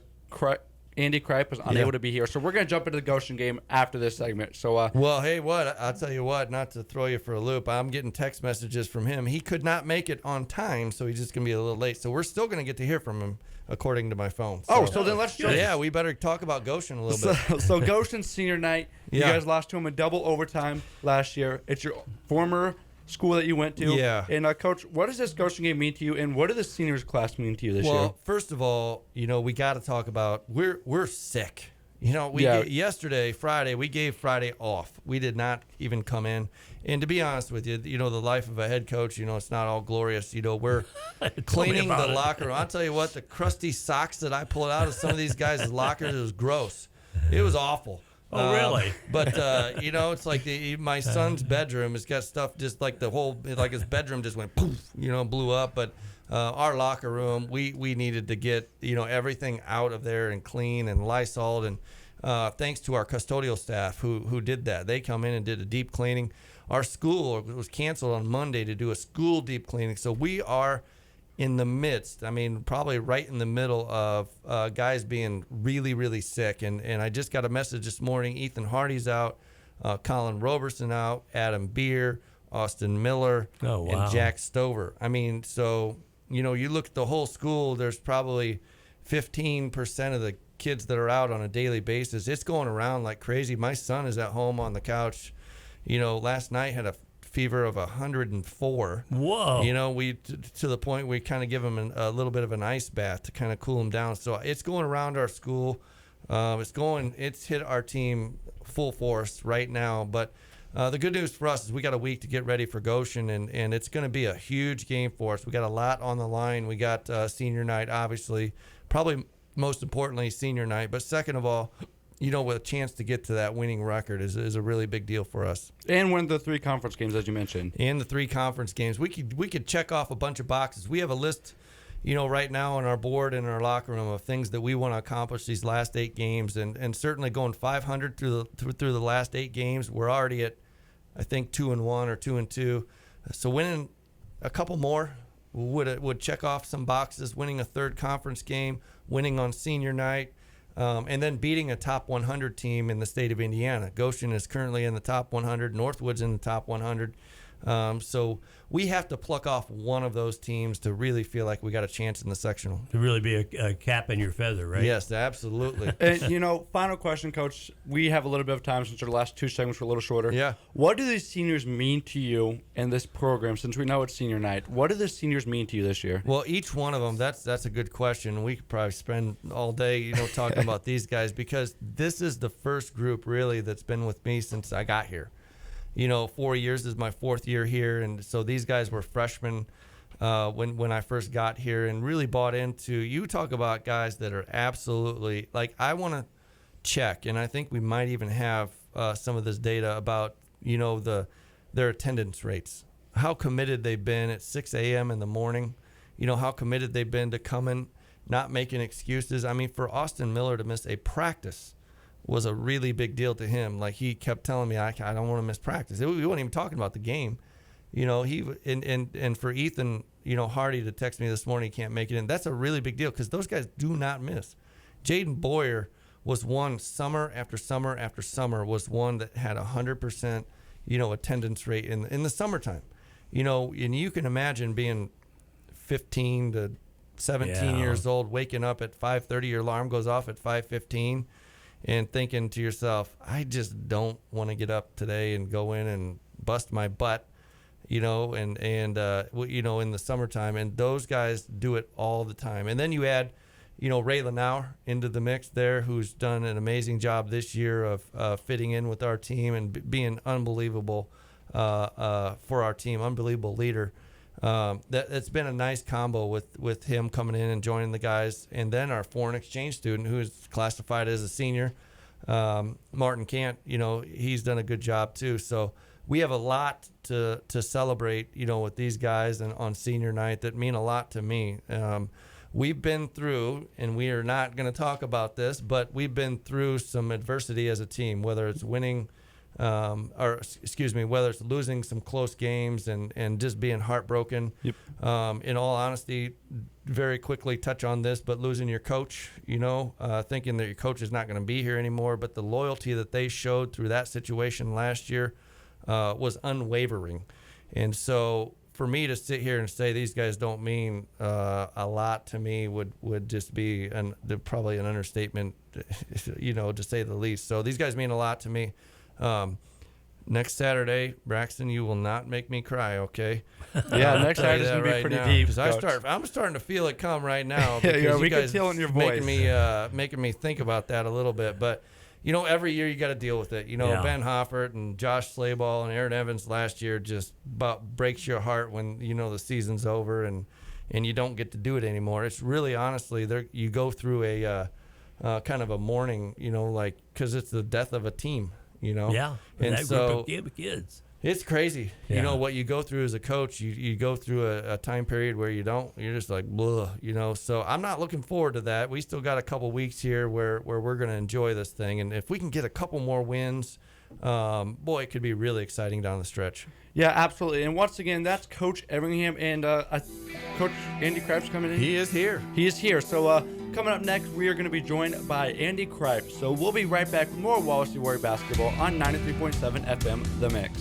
Andy Kripe was unable to be here. So we're going to jump into the Goshen game after this segment. So, well, hey, I'll tell you what, not to throw you for a loop, I'm getting text messages from him. He could not make it on time, so he's just going to be a little late. So we're still going to get to hear from him, according to my phone. So then let's jump. Yeah, we better talk about Goshen a little bit. So Goshen senior night, you guys lost to him in double overtime last year. It's your former school that you went to. Yeah. And Coach, what does this Goshen game mean to you, and what did the seniors class mean to you this year? Well, first of all, we got to talk about we're sick. Yesterday, Friday, we gave Friday off. We did not even come in. And to be honest with you, the life of a head coach, it's not all glorious. We're cleaning the locker room. I'll tell you what, the crusty socks that I pulled out of some of these guys' lockers, it was gross. It was awful. Oh, really? But it's like my son's bedroom has got stuff just like his bedroom just went poof, blew up. But our locker room, we needed to get everything out of there and clean and Lysol, and thanks to our custodial staff who did that. They come in and did a deep cleaning. Our school was canceled on Monday to do a school deep cleaning, so we are in the midst, probably right in the middle of guys being really, really sick. And I just got a message this morning. Ethan Hardy's out, Colin Roberson out, Adam Beer, Austin Miller, Oh, wow. and Jack Stover. I mean, so, you look at the whole school, there's probably 15% of the kids that are out on a daily basis. It's going around like crazy. My son is at home on the couch. Last night had a fever of 104. Whoa. We to the point we kind of give him a little bit of an ice bath to kind of cool him down. So it's going around our school. It's hit our team full force right now. But the good news for us is we got a week to get ready for Goshen, and it's going to be a huge game for us. We got a lot on the line. We got senior night, obviously, probably most importantly senior night. But second of all, with a chance to get to that winning record is a really big deal for us. And win the 3 conference games, as you mentioned. And the 3 conference games. We could check off a bunch of boxes. We have a list, right now on our board and in our locker room of things that we want to accomplish these last 8 games. And certainly going 500 through the last 8 games. We're already at, I think, 2-1 or 2-2. So winning a couple more would check off some boxes. Winning a 3rd conference game, winning on senior night. And then beating a top 100 team in the state of Indiana. Goshen is currently in the top 100. Northwood's in the top 100. So we have to pluck off one of those teams to really feel like we got a chance in the sectional. To really be a cap in your feather, right? Yes, absolutely. And, final question, Coach. We have a little bit of time since our last 2 segments were a little shorter. Yeah. What do these seniors mean to you in this program, since we know it's senior night? What do the seniors mean to you this year? Well, each one of them, that's a good question. We could probably spend all day, talking about these guys, because this is the first group really that's been with me since I got here. 4 years is my 4th year here, and so these guys were freshmen when I first got here, and really bought into. You talk about guys that are absolutely like, I want to check, and I think we might even have some of this data about their attendance rates, how committed they've been at 6 a.m. in the morning, how committed they've been to coming, not making excuses. I mean, for Austin Miller to miss a practice was a really big deal to him. Like, he kept telling me, I don't want to miss practice. We weren't even talking about the game. He and for Ethan, Hardy to text me this morning, he can't make it in. That's a really big deal because those guys do not miss. Jaden Boyer was one summer after summer after summer, was one that had 100%, attendance rate in the summertime. And you can imagine being 15 to 17 years old, waking up at 5:30, your alarm goes off at 5:15. And thinking to yourself, I just don't want to get up today and go in and bust my butt, in the summertime. And those guys do it all the time. And then you add, Ray Lanauer into the mix there, who's done an amazing job this year of fitting in with our team and being unbelievable for our team, unbelievable leader. It's been a nice combo with him coming in and joining the guys, and then our foreign exchange student who is classified as a senior, Martin Cant. He's done a good job too. So we have a lot to celebrate, with these guys and on senior night that mean a lot to me. We've been through, and we are not going to talk about this, but we've been through some adversity as a team, whether it's winning. Whether it's losing some close games and just being heartbroken. Yep. In all honesty, very quickly touch on this, but losing your coach, thinking that your coach is not going to be here anymore, but the loyalty that they showed through that situation last year was unwavering. And so for me to sit here and say these guys don't mean a lot to me would just be probably an understatement, to say the least. So these guys mean a lot to me. Next Saturday, Braxton, you will not make me cry, okay? Yeah, next Saturday's going to be pretty deep. Because I'm starting to feel it come right now. Yeah, Because we you can guys tell in your voice. making me think about that a little bit. But, every year you got to deal with it. Ben Hoffert and Josh Slayball and Aaron Evans last year just about breaks your heart when, the season's over and you don't get to do it anymore. It's really, honestly, you go through a kind of a mourning, because it's the death of a team. Yeah, and that so group of kids. it's crazy. Yeah. What you go through as a coach, you go through a time period where you're just like, blah, so I'm not looking forward to that. We still got a couple weeks here where we're going to enjoy this thing. And if we can get a couple more wins, boy, it could be really exciting down the stretch. Yeah, absolutely. And once again, that's Coach Everingham, and Coach Andy Kripes coming in. He is here. He is here. So coming up next, we are going to be joined by Andy Kripes. So we'll be right back with more Wallace Warrior basketball on 93.7 FM, The Mix.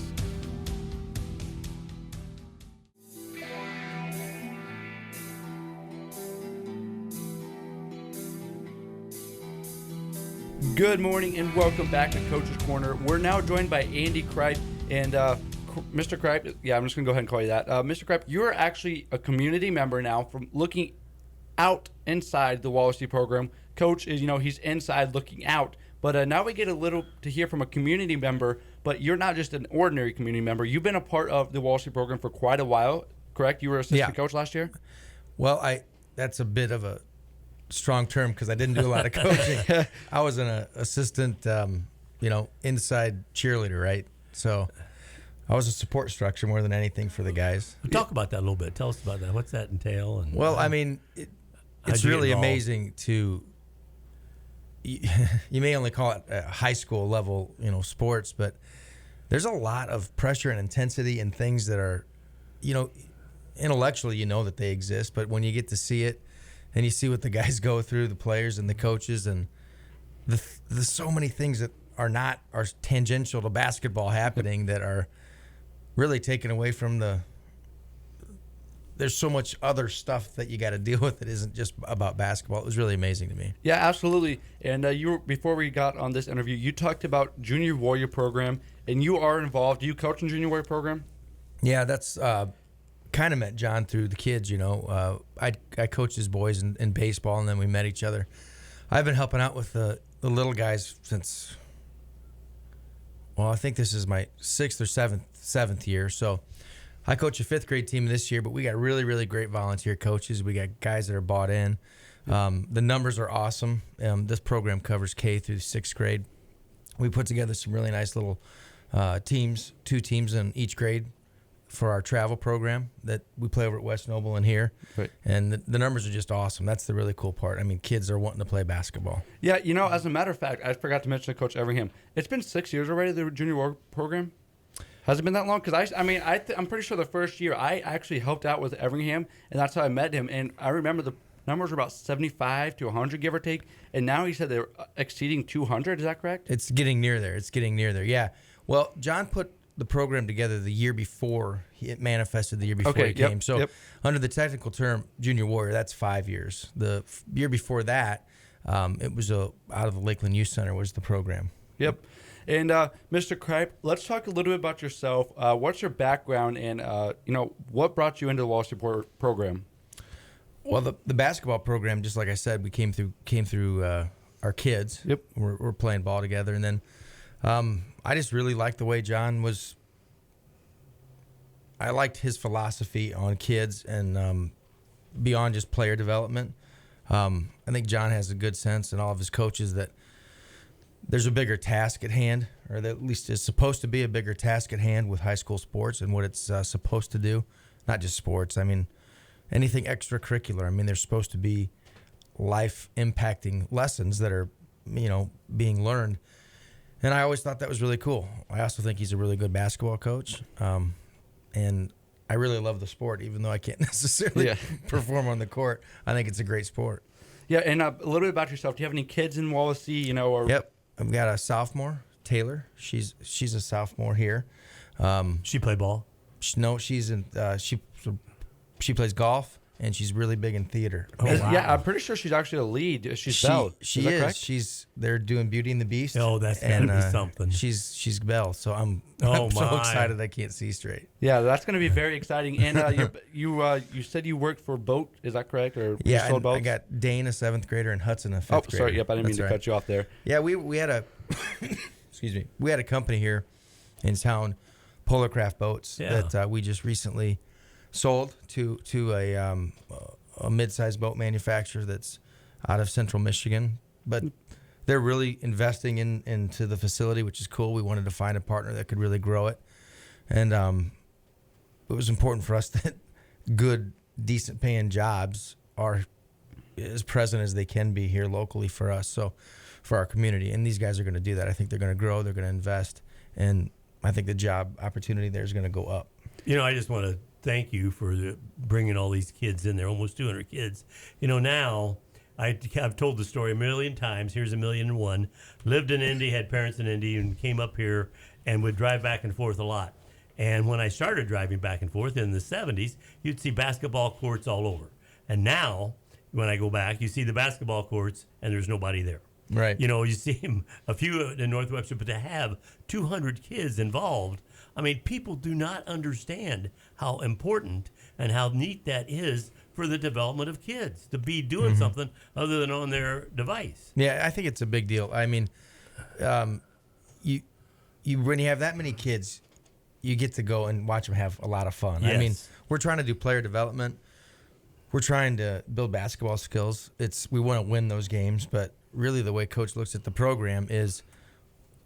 Good morning and welcome back to Coach's Corner. We're now joined by Andy Kripe and Mr. Kripe. Yeah, I'm just gonna go ahead and call you that. Mr. Kripe, you're actually a community member now from looking out inside the Wallacey program. Coach is, he's inside looking out. But now we get a little to hear from a community member, but you're not just an ordinary community member. You've been a part of the Wallacey program for quite a while, correct? You were assistant coach last year? Well, that's a bit of a strong term because I didn't do a lot of coaching. I was an assistant, inside cheerleader, right? So I was a support structure more than anything for the guys. Talk about that a little bit. Tell us about that. What's that entail? And well, I mean, it's really amazing to. You may only call it high school level, sports, but there's a lot of pressure and intensity and things that are, intellectually, that they exist, but when you get to see it and you see what the guys go through, the players and the coaches, and there's so many things that are tangential to basketball happening that are really taken away from there's so much other stuff that you got to deal with that isn't just about basketball. It was really amazing to me. Yeah, absolutely. And before we got on this interview, you talked about Junior Warrior program, and you are involved. Do you coach in Junior Warrior program? Yeah, that's kind of met John through the kids. I coached his boys in baseball, and then we met each other. I've been helping out with the little guys since, I think this is my sixth or seventh year. So I coach a fifth grade team this year, but we got really, really great volunteer coaches. We got guys that are bought in. The numbers are awesome. This program covers K through sixth grade. We put together some really nice little teams, 2 teams in each grade for our travel program that we play over at West Noble and here. Right. And the numbers are just awesome. That's the really cool part. I mean, kids are wanting to play basketball. Yeah, as a matter of fact, I forgot to mention to Coach Everingham. It's been 6 years already, the Junior Warrior program. Has it been that long? Because I'm pretty sure the first year I actually helped out with Everingham, and that's how I met him. And I remember the numbers were about 75 to 100, give or take. And now he said they're exceeding 200. Is that correct? It's getting near there. Yeah. Well, John put the program together the year before. It manifested the year before he came. So under the technical term Junior Warrior, that's 5 years. The year before that, it was out of the Lakeland Youth Center was the program. Yep. And Mr. Kripe, let's talk a little bit about yourself. What's your background, and what brought you into the Wallacey program? Well, the basketball program, just like I said, we came through our kids. Yep. We're playing ball together, and then I just really liked the way John was. I liked his philosophy on kids and beyond just player development. I think John has a good sense, and all of his coaches, that there's a bigger task at hand, or that at least is supposed to be a bigger task at hand with high school sports and what it's supposed to do. Not just sports. I mean, anything extracurricular. I mean, there's supposed to be life-impacting lessons that are, being learned. And I always thought that was really cool. I also think he's a really good basketball coach. And I really love the sport, even though I can't necessarily perform on the court. I think it's a great sport. Yeah, and a little bit about yourself. Do you have any kids in Wallacey, or... Yep. I've got a sophomore, Taylor. She's a sophomore here. She play ball? No, she's in. She plays golf, and she's really big in theater. Oh, wow. Yeah, I'm pretty sure she's actually a lead. She's Belle. She is. They're doing Beauty and the Beast. Oh, that's gonna be something. She's Belle, so I'm so excited I can't see straight. Yeah, that's gonna be very exciting. And you said you worked for Boat. Is that correct? Or yeah, sold boats? I got Dane, a 7th grader, and Hudson, a 5th grader. Oh, sorry. Yep, I didn't mean to cut you off there. Yeah, we had a excuse me. We had a company here in town, Polar Craft Boats, that we just recently sold to a mid-sized boat manufacturer that's out of Central Michigan. But they're really investing into the facility, which is cool. We wanted to find a partner that could really grow it. And it was important for us that good, decent-paying jobs are as present as they can be here locally for us, so for our community. And these guys are going to do that. I think they're going to grow. They're going to invest. And I think the job opportunity there is going to go up. I just want to thank you for bringing all these kids in there, almost 200 kids. Now I've told the story a million times. Here's 1,000,001. Lived in Indy, had parents in Indy, and came up here and would drive back and forth a lot. And when I started driving back and forth in the 70s, you'd see basketball courts all over. And now, when I go back, you see the basketball courts and there's nobody there. Right. You know, you see him a few in Northwestern, but to have 200 kids involved, I mean, people do not understand how important and how neat that is for the development of kids to be doing something other than on their device. Yeah, I think it's a big deal. I mean, you when you have that many kids, you get to go and watch them have a lot of fun. I mean, Yes. we're trying to do player development. We're trying to build basketball skills. We want to win those games, but really the way coach looks at the program is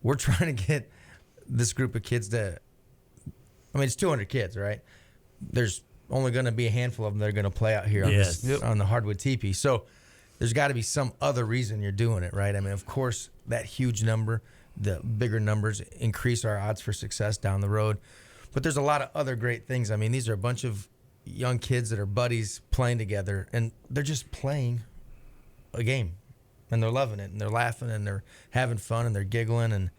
we're trying to get this group of kids to, I mean, it's 200 kids, right? There's only going to be a handful of them that are going to play out here on, Yes. on the hardwood teepee. So there's got to be some other reason you're doing it, right? I mean, of course, that huge number, the bigger numbers increase our odds for success down the road. But there's a lot of other great things. I mean, these are a bunch of young kids that are buddies playing together, and they're just playing a game, and they're loving it, and they're laughing, and they're having fun, and they're giggling, and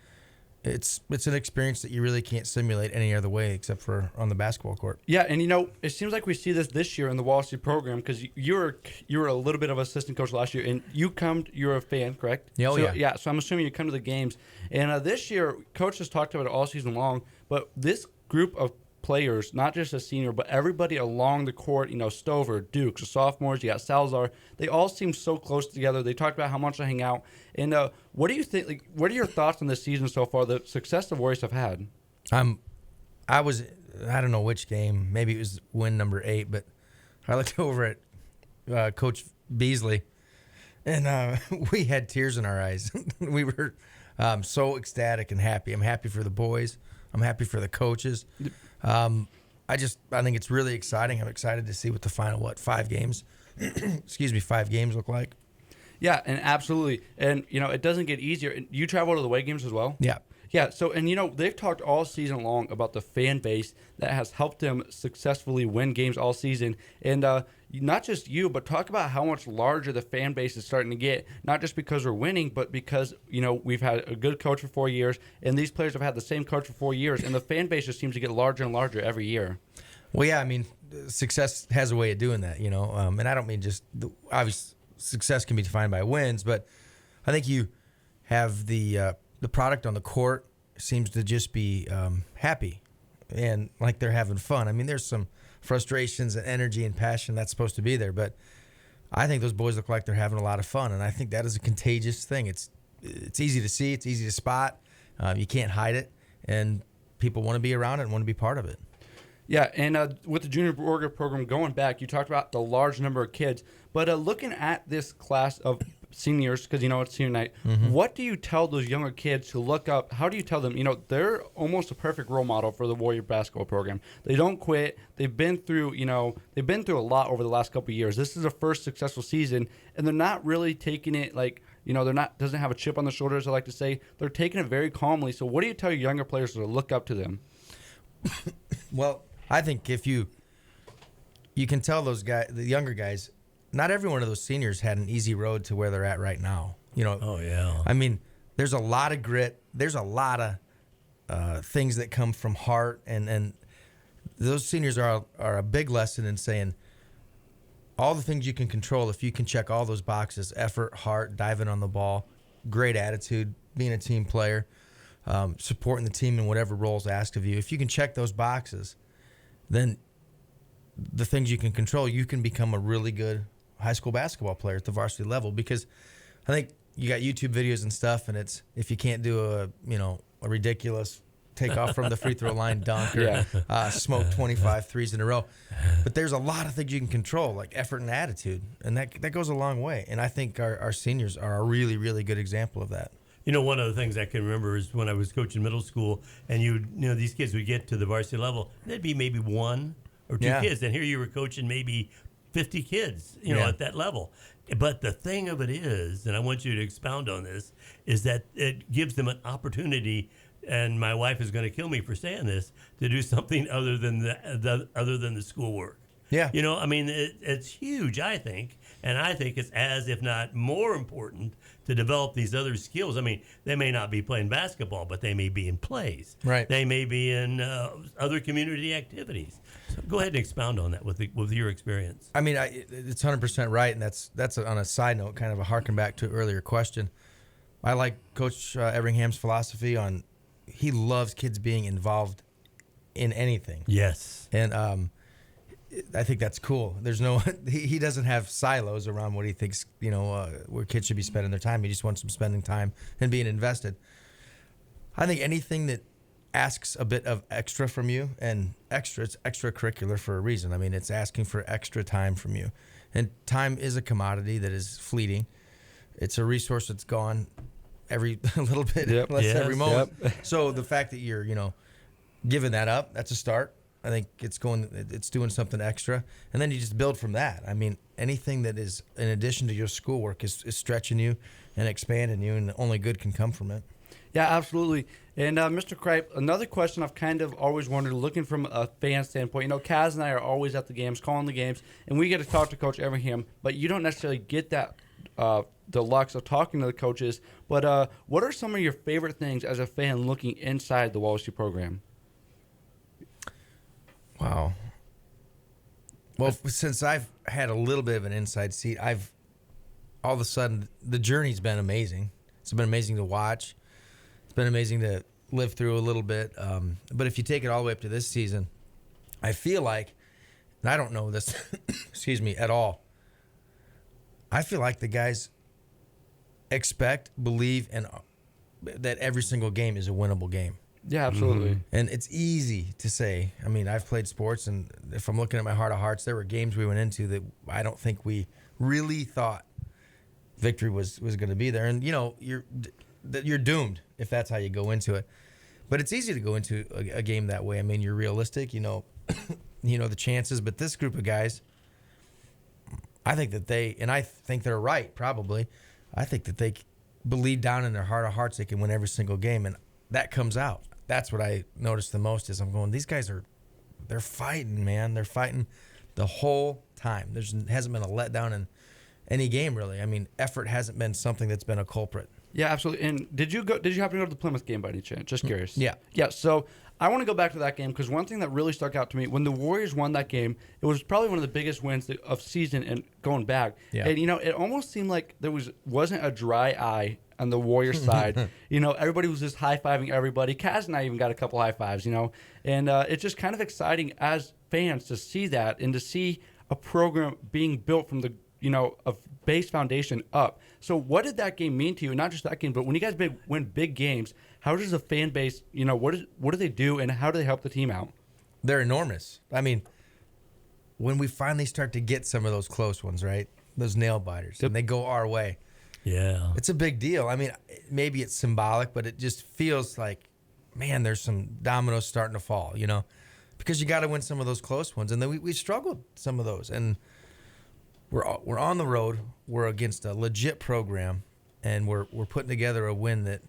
it's an experience that you really can't simulate any other way except for on the basketball court. Yeah, and you know, it seems like we see this year in the Wall Street program because you were a little bit of assistant coach last year, and you're a fan, correct? Oh, so, yeah. So I'm assuming you come to the games, and this year, coach has talked about it all season long. But this group of players, not just a senior, but everybody along the court, you know, Stover, Dukes, the sophomores, you got Salazar, they all seem so close together. They talked about how much they hang out. And what do you think, like, what are your thoughts on this season so far, the success the Warriors have had? I don't know which game, maybe it was win number 8, but I looked over at Coach Beasley, and we had tears in our eyes. We were so ecstatic and happy. I'm happy for the boys. I'm happy for the coaches. I think it's really exciting. I'm excited to see what the final 5 games, 5 games look like. Yeah, and absolutely. And, you know, it doesn't get easier. You travel to the away games as well? Yeah. Yeah, so, and, you know, they've talked all season long about the fan base that has helped them successfully win games all season. And not just you, but talk about how much larger the fan base is starting to get, not just because we're winning, but because, you know, we've had a good coach for 4 years, and these players have had the same coach for 4 years, and the fan base just seems to get larger and larger every year. Well, yeah, I mean, success has a way of doing that, you know, and I don't mean just obvious success can be defined by wins, but I think you have the product on the court seems to just be happy and like they're having fun. I mean, there's some frustrations and energy and passion that's supposed to be there, but I think those boys look like they're having a lot of fun, and I think that is a contagious thing. It's easy to see, it's easy to spot, you can't hide it, and people want to be around it and want to be part of it. Yeah, and with the junior Borger program going back, you talked about the large number of kids. But looking at this class of seniors, because, you know, it's senior night, what do you tell those younger kids to look up? How do you tell them, you know, they're almost a perfect role model for the Warrior basketball program. They don't quit. They've been through, you know, a lot over the last couple of years. This is their first successful season, and they're not really taking it like, you know, doesn't have a chip on the shoulder, as I like to say. They're taking it very calmly. So what do you tell your younger players to look up to them? Well, I think if you can tell those guys, the younger guys, not every one of those seniors had an easy road to where they're at right now. You know. Oh yeah. I mean, there's a lot of grit. There's a lot of things that come from heart, and those seniors are a big lesson in saying all the things you can control. If you can check all those boxes: effort, heart, diving on the ball, great attitude, being a team player, supporting the team in whatever roles asked of you. If you can check those boxes, then the things you can control, you can become a really good high school basketball player at the varsity level. Because I think you got YouTube videos and stuff, and it's if you can't do a ridiculous take off from the free throw line dunk or smoke 25 threes in a row, but there's a lot of things you can control, like effort and attitude, and that goes a long way. And I think our seniors are a really, really good example of that. You know, one of the things I can remember is when I was coaching middle school, and you know these kids would get to the varsity level, there'd be maybe 1 or 2 kids, and here you were coaching maybe 50 kids, you know, at that level. But the thing of it is, and I want you to expound on this, is that it gives them an opportunity, and my wife is going to kill me for saying this, to do something other than the schoolwork. Yeah. You know, I mean, it's huge, I think. And I think it's as, if not more important, to develop these other skills. I mean, they may not be playing basketball, but they may be in plays. Right. They may be in other community activities. So go ahead and expound on that with your experience. I mean, it's 100% right, and that's on a side note, kind of a harken back to an earlier question. I like Coach Everingham's philosophy on he loves kids being involved in anything. Yes. And I think that's cool. There's no he doesn't have silos around what he thinks, where kids should be spending their time. He just wants them spending time and being invested. I think anything that asks a bit of extra from you, and it's extracurricular for a reason. I mean, it's asking for extra time from you. And time is a commodity that is fleeting. It's a resource that's gone every little bit, every moment. So the fact that you're, giving that up, that's a start. I think it's doing something extra. And then you just build from that. I mean, anything that is in addition to your schoolwork is stretching you and expanding you, and only good can come from it. Yeah, absolutely. And Mr. Kripe, another question I've kind of always wondered, looking from a fan standpoint, Kaz and I are always at the games, calling the games, and we get to talk to Coach Everingham, but you don't necessarily get that deluxe of talking to the coaches. But what are some of your favorite things as a fan looking inside the Wallacey program? Wow. Well, since I've had a little bit of an inside seat, all of a sudden, the journey's been amazing. It's been amazing to watch. It's been amazing to live through a little bit. But if you take it all the way up to this season, I feel like, and I don't know this, excuse me, at all, I feel like the guys believe, and that every single game is a winnable game. Yeah, absolutely. Mm-hmm. And it's easy to say. I mean, I've played sports, and if I'm looking at my heart of hearts, there were games we went into that I don't think we really thought victory was going to be there. And, you're doomed if that's how you go into it. But it's easy to go into a game that way. I mean, you're realistic, the chances. But this group of guys, I think that I think they're right, probably. I think that they believe down in their heart of hearts they can win every single game, and that comes out. That's what I noticed the most is I'm going, these guys they're fighting, man. They're fighting the whole time. There hasn't been a letdown in any game, really. I mean, effort hasn't been something that's been a culprit. Yeah, absolutely. And did you happen to go to the Plymouth game by any chance? Just curious. Yeah. Yeah, so I want to go back to that game because one thing that really stuck out to me, when the Warriors won that game, it was probably one of the biggest wins of season and going back. Yeah. And, it almost seemed like there wasn't a dry eye on the Warriors side. Everybody was just high-fiving everybody. Kaz and I even got a couple high fives, and it's just kind of exciting as fans to see that and to see a program being built from the a base foundation up. So what did that game mean to you? Not just that game, but when you guys win big games, how does the fan base, what do they do and how do they help the team out? They're enormous. I mean, when we finally start to get some of those close ones, right? Those nail biters, and they go our way. Yeah. It's a big deal. I mean, maybe it's symbolic, but it just feels like, man, there's some dominoes starting to fall, because you got to win some of those close ones. And then we struggled some of those. And we're on the road. We're against a legit program, and we're putting together a win that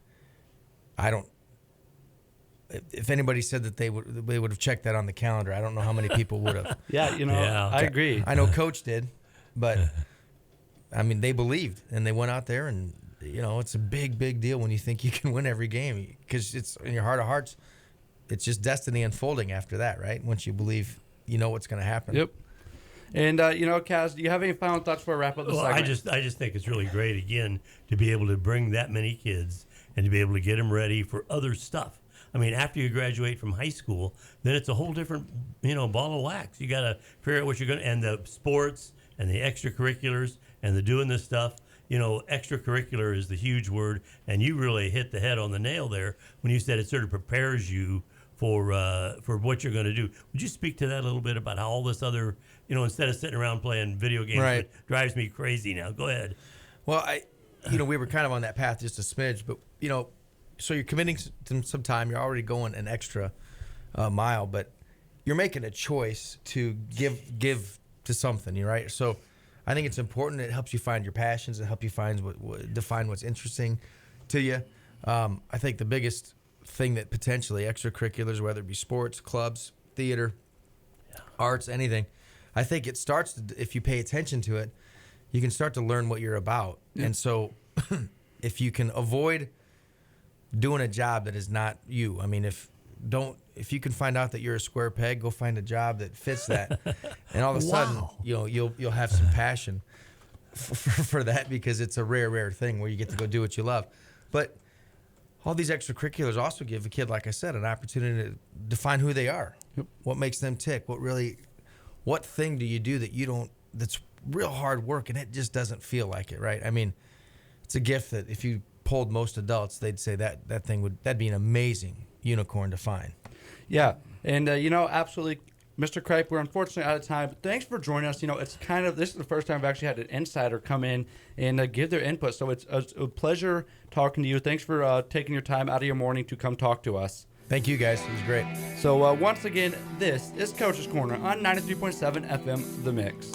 I don't. If anybody said that they would have checked that on the calendar, I don't know how many people would have. Yeah, I agree. I know Coach did, but I mean they believed and they went out there, and it's a big deal when you think you can win every game because it's in your heart of hearts. It's just destiny unfolding after that, right? Once you believe, what's going to happen. Yep. And, Kaz, do you have any final thoughts before I wrap up the segment? I just think it's really great, again, to be able to bring that many kids and to be able to get them ready for other stuff. I mean, after you graduate from high school, then it's a whole different, ball of wax. You got to figure out what you're going to, and the sports and the extracurriculars and the doing this stuff. Extracurricular is the huge word, and you really hit the head on the nail there when you said it sort of prepares you for what you're going to do. Would you speak to that a little bit about how all this other, instead of sitting around playing video games, right, it drives me crazy now. Go ahead. Well, we were kind of on that path just a smidge, but, so you're committing some time. You're already going an extra mile, but you're making a choice to give to something, right? So I think it's important. It helps you find your passions. It helps you define what's interesting to you. I think the biggest thing that potentially extracurriculars, whether it be sports, clubs, theater, arts, anything, I think it starts if you pay attention to it, you can start to learn what you're about. Yeah. And so if you can avoid doing a job that is not you, I mean, if you can find out that you're a square peg, go find a job that fits that. And all of a sudden, you'll have some passion for that because it's a rare thing where you get to go do what you love. But all these extracurriculars also give a kid, like I said, an opportunity to define who they are. Yep. What makes them tick? What thing do you do that you don't, that's real hard work and it just doesn't feel like it, right? I mean, it's a gift that if you polled most adults, they'd say that'd be an amazing unicorn to find. Yeah, and absolutely, Mr. Kripe, we're unfortunately out of time. But thanks for joining us. It's this is the first time I've actually had an insider come in and give their input. So it's a pleasure talking to you. Thanks for taking your time out of your morning to come talk to us. Thank you, guys. It was great. So once again, this is Coach's Corner on 93.7 FM, The Mix.